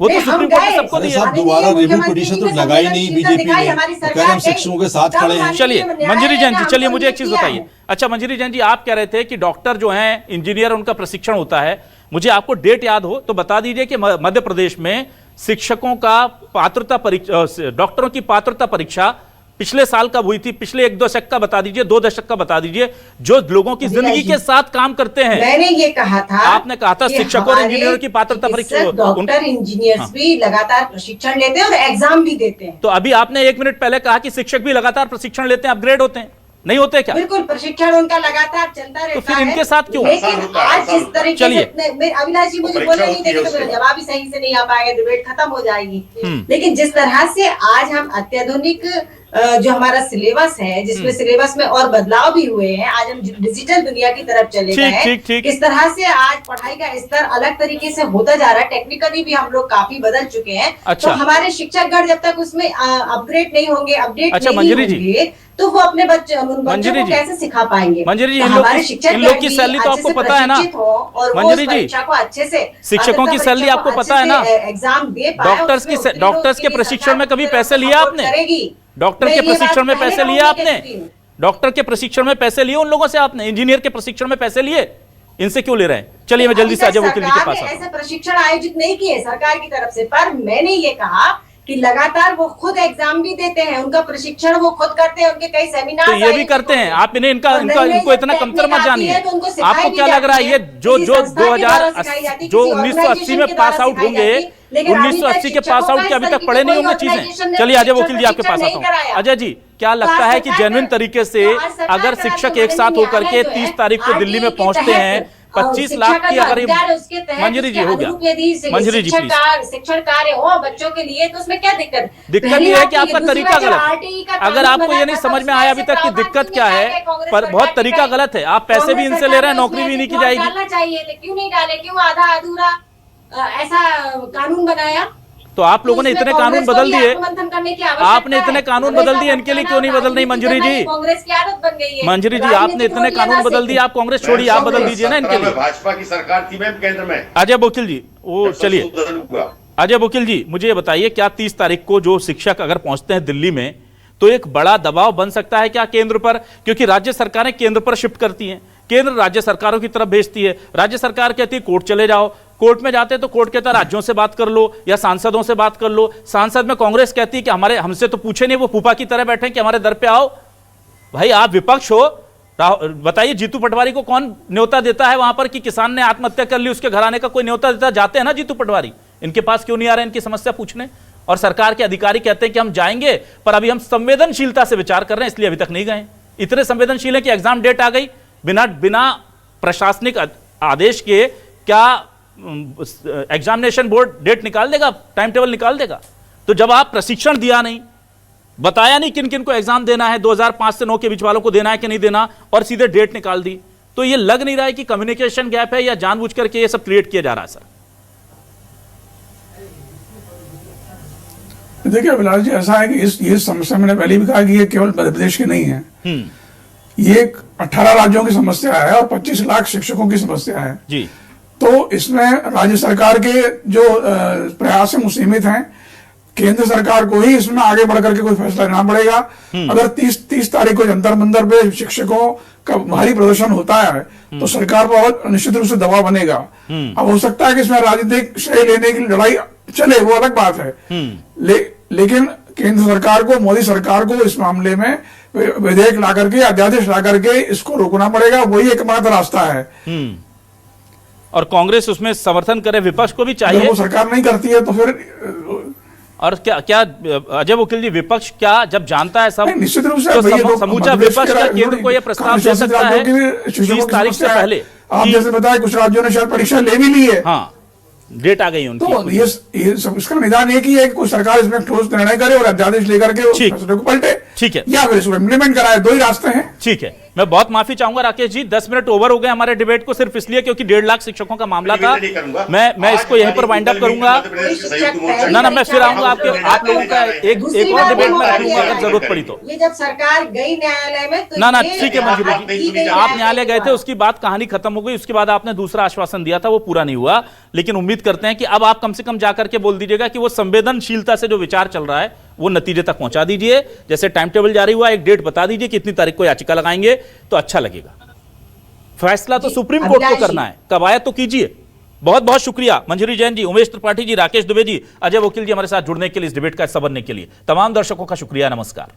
वो तो सुप्रीम कोर्ट ने सबको दिया। दोबारा रिव्यू पिटीशन तो लगाई नहीं बीजेपी ने, तो हम शिक्षकों के साथ खड़े हैं। चलिए मंजरी जैन जी, चलिए मुझे एक चीज बताइए। अच्छा मंजरी जैन जी, आप कह रहे थे कि डॉक्टर जो हैं, इंजीनियर, उनका प्रशिक्षण होता है। मुझे आपको डेट याद हो तो बता दीजिए कि मध्य प्रदेश में शिक्षकों का पात्रता परीक्षा, डॉक्टरों की पात्रता परीक्षा पिछले साल कब हुई थी? पिछले 1 दशक का बता दीजिए, 2 दशक का बता दीजिए, जो लोगों की जिंदगी के साथ काम करते हैं। मैंने ये कहा था, आपने कहा था शिक्षकों और इंजीनियरों की पात्रता परीक्षा, डॉक्टर इंजीनियर्स भी लगातार प्रशिक्षण लेते हैं और एग्जाम भी देते हैं। तो अभी आपने 1 मिनट पहले कहा कि शिक्षक भी लगातार प्रशिक्षण लेते हैं, अपग्रेड होते हैं, नहीं होते क्या? बिल्कुल, प्रशिक्षण उनका लगातार चलता रहता है। तो फिर इनके साथ क्यों? लेकिन आज जिस तरीके से अविनाश जी मुझे बोलने नहीं देंगे तो मेरा जवाब ही सही से नहीं आ पाएगा, डिबेट खत्म हो जाएगी। लेकिन जिस तरह से आज हम अत्याधुनिक जो हमारा सिलेबस है, जिसमें सिलेबस में और बदलाव भी हुए हैं, आज हम डिजिटल दुनिया की तरफ चले गए हैं। किस तरह से आज पढ़ाई का स्तर अलग तरीके से होता जा रहा है, टेक्निकली भी हम लोग काफी बदल चुके हैं। अच्छा। तो हमारे शिक्षकगण जब तक उसमें अपग्रेड नहीं होंगे, अपडेट अच्छा, नहीं होंगे, तो वो अपने बच्चों को कैसे सिखा पाएंगे? मंजरी जी, तो इन लोग की सैलरी तो आपको पता है ना मंजरी जी, अच्छे से शिक्षकों की सैलरी आपको पता है ना? एग्जाम दे पाए, डॉक्टर्स के प्रशिक्षण में कभी पैसे लिया आपने? डॉक्टर के प्रशिक्षण में पैसे लिए आपने? डॉक्टर के प्रशिक्षण में पैसे लिए उन लोगों से आपने? इंजीनियर के प्रशिक्षण में पैसे लिए? इनसे क्यों ले रहे हैं? चलिए मैं जल्दी से अजय वकील जी के पास आता हूं। ऐसे प्रशिक्षण आयोजित नहीं किए सरकार की तरफ से, पर मैंने ये कहा कि लगातार वो खुद एग्जाम भी देते हैं, उनका प्रशिक्षण वो खुद करते हैं, उनके कई सेमिनार तो ये भी करते हैं। आप इन्हें इनको इतना कमतर मत जानिए। आपको क्या लग रहा है ये जो 1980 में पास आउट होंगे, लेकिन अभी तक 1980 के पास शिक्षकों आउट का के अभी इस तक तरह पढ़े की नहीं कोई होंगे चीजें। organization ने चलिए अजय वकील जी आपके शिक्षण पास नहीं आता हूँ। कराया। अजय जी, क्या लगता है कि जेन्युइन तरीके से अगर शिक्षक एक साथ होकर के 30 तारीख को दिल्ली में पहुंचते हैं, 25 लाख की अगर मंजरी जी हो गया, मंजरी जी प्लीज। शिक्षण कार्य हो बच्चों के लिए तो उसमें क्या दिक्कत? दिक्कत ये है कि आपका तरीका गलत है। अगर आपको ये नहीं समझ में आया अभी तक कि दिक्कत क्या है, पर बहुत तरीका गलत है। आप पैसे भी इनसे ले रहे हैं, नौकरी भी नहीं की जाएगी। डालना चाहिए, क्यों नहीं डाले? क्यों आधा अधूरा ऐसा कानून बनाया? तो आप लोगों ने इतने कानून बदल दिए, आपने इतने कानून बदल दिए, इनके लिए क्यों नहीं बदल रही मंजरी जी? कांग्रेस की आदत बन गई है। मंजरी जी, आपने इतने कानून बदल दिए, आप कांग्रेस छोड़िए, आप बदल दीजिए ना इनके लिए। भाजपा की सरकार थी मैम केंद्र में। अजय वकील जी, वो चलिए अजय वकील जी, मुझे ये बताइए, क्या 30 तारीख को जो शिक्षक अगर पहुंचते हैं दिल्ली में तो एक बड़ा दबाव बन सकता है क्या केंद्र पर? क्योंकि राज्य सरकारें केंद्र पर शिफ्ट करती हैं, केंद्र राज्य सरकारों की तरफ भेजती है, राज्य सरकार कहती है कोर्ट चले जाओ, कोर्ट में जाते तो कोर्ट कहता है राज्यों से बात कर लो या सांसदों से बात कर लो। सांसद में कांग्रेस कहती है कि हमसे तो पूछे नहीं, वो फूफा की तरह बैठे कि हमारे दर पे आओ। भाई आप विपक्ष हो, बताइए जीतू पटवारी को कौन न्योता देता है वहां पर कि किसान ने आत्महत्या कर ली, उसके घर आने का कोई न्योता देता? जाते हैं ना जीतू पटवारी, इनके पास क्यों नहीं आ रहे इनकी समस्या पूछने? और सरकार के अधिकारी कहते हैं कि हम जाएंगे, पर अभी हम संवेदनशीलता से विचार कर रहे हैं, इसलिए अभी तक नहीं गए। इतने संवेदनशील है कि एग्जाम डेट आ गई, बिना प्रशासनिक आदेश के क्या एग्जामिनेशन बोर्ड डेट निकाल देगा, टाइम टेबल निकाल देगा? तो जब आप प्रशिक्षण दिया नहीं, बताया नहीं किन किन को एग्जाम देना है, 2005 से 9 के बीच वालों को देना है कि नहीं देना, और सीधे डेट निकाल दी, तो ये लग नहीं रहा है कि कम्युनिकेशन गैप है या जानबूझ करके ये सब क्रिएट किया जा रहा है? सर देखिए अभिलाष जी, ऐसा है कि ये समस्या मैंने पहले भी कहा कि ये केवल मध्य प्रदेश की नहीं है, ये 18 राज्यों की समस्या है और 25 लाख शिक्षकों की समस्या है जी। तो इसमें राज्य सरकार के जो प्रयास हैं वो सीमित हैं। केंद्र सरकार को ही इसमें आगे बढ़ करके कोई फैसला लेना पड़ेगा। अगर 30 तारीख को जंतर मंतर पे शिक्षकों का भारी प्रदर्शन होता है तो सरकार पर निश्चित रूप से दबाव बनेगा। अब हो सकता है कि इसमें राजनीतिक श्रेय लेने की लड़ाई चले, वो अलग बात है, लेकिन केंद्र सरकार को, मोदी सरकार को इस मामले में विधेयक ला करके, अध्यादेश ला करके इसको रोकना पड़ेगा। वही एकमात्र रास्ता है। और कांग्रेस उसमें समर्थन करे, विपक्ष को भी चाहिए। वो सरकार नहीं करती है तो फिर और क्या अजय वकील जी, विपक्ष क्या जब जानता है सब, निश्चित रूप से तो समूचा विपक्ष का केंद्र को यह प्रस्ताव दे सकता है 30 तारीख से पहले। आप जैसे बताया कुछ राज्यों ने शायद परीक्षा ले भी ली है, हाँ, डेट आ गई उनकी। तो ये सब इसका निदान एक ही है कि कोई सरकार इसमें ठोस निर्णय करे और अध्यादेश लेकर के फैसले को पलटे, ठीक है, या फिर इसको इम्प्लीमेंट कराए। दो ही रास्ते हैं। ठीक है, मैं बहुत माफी चाहूंगा राकेश जी, 10 मिनट ओवर हो गए हमारे डिबेट को, सिर्फ इसलिए क्योंकि 1.5 लाख शिक्षकों का मामला था। मैं इसको यहीं पर वाइंड अप करूंगा। ना मैं फिर आऊंगा आप लोगों का एक और डिबेट में रखूंगा अगर जरूरत पड़ी तो। ये जब सरकार गई न्यायालय में तो ना ठीक है मंजूरी जी, आप न्यायालय गए थे, उसकी बात कहानी खत्म हो गई, उसके बाद आपने दूसरा आश्वासन दिया था, वो पूरा नहीं हुआ। लेकिन उम्मीद करते हैं कि अब आप कम से कम जाकर के बोल दीजिएगा कि वो संवेदनशीलता से जो विचार चल रहा है वो नतीजे तक पहुंचा दीजिए। जैसे टाइम टेबल जारी हुआ, एक डेट बता दीजिए कितनी तारीख को याचिका लगाएंगे तो अच्छा लगेगा। फैसला तो सुप्रीम कोर्ट को करना है, कवायद तो कीजिए। बहुत बहुत शुक्रिया मंजरी जैन जी, उमेश त्रिपाठी जी, राकेश दुबे जी, अजय वकील जी हमारे साथ जुड़ने के लिए, इस डिबेट का हिस्सा बनने के लिए। तमाम दर्शकों का शुक्रिया, नमस्कार।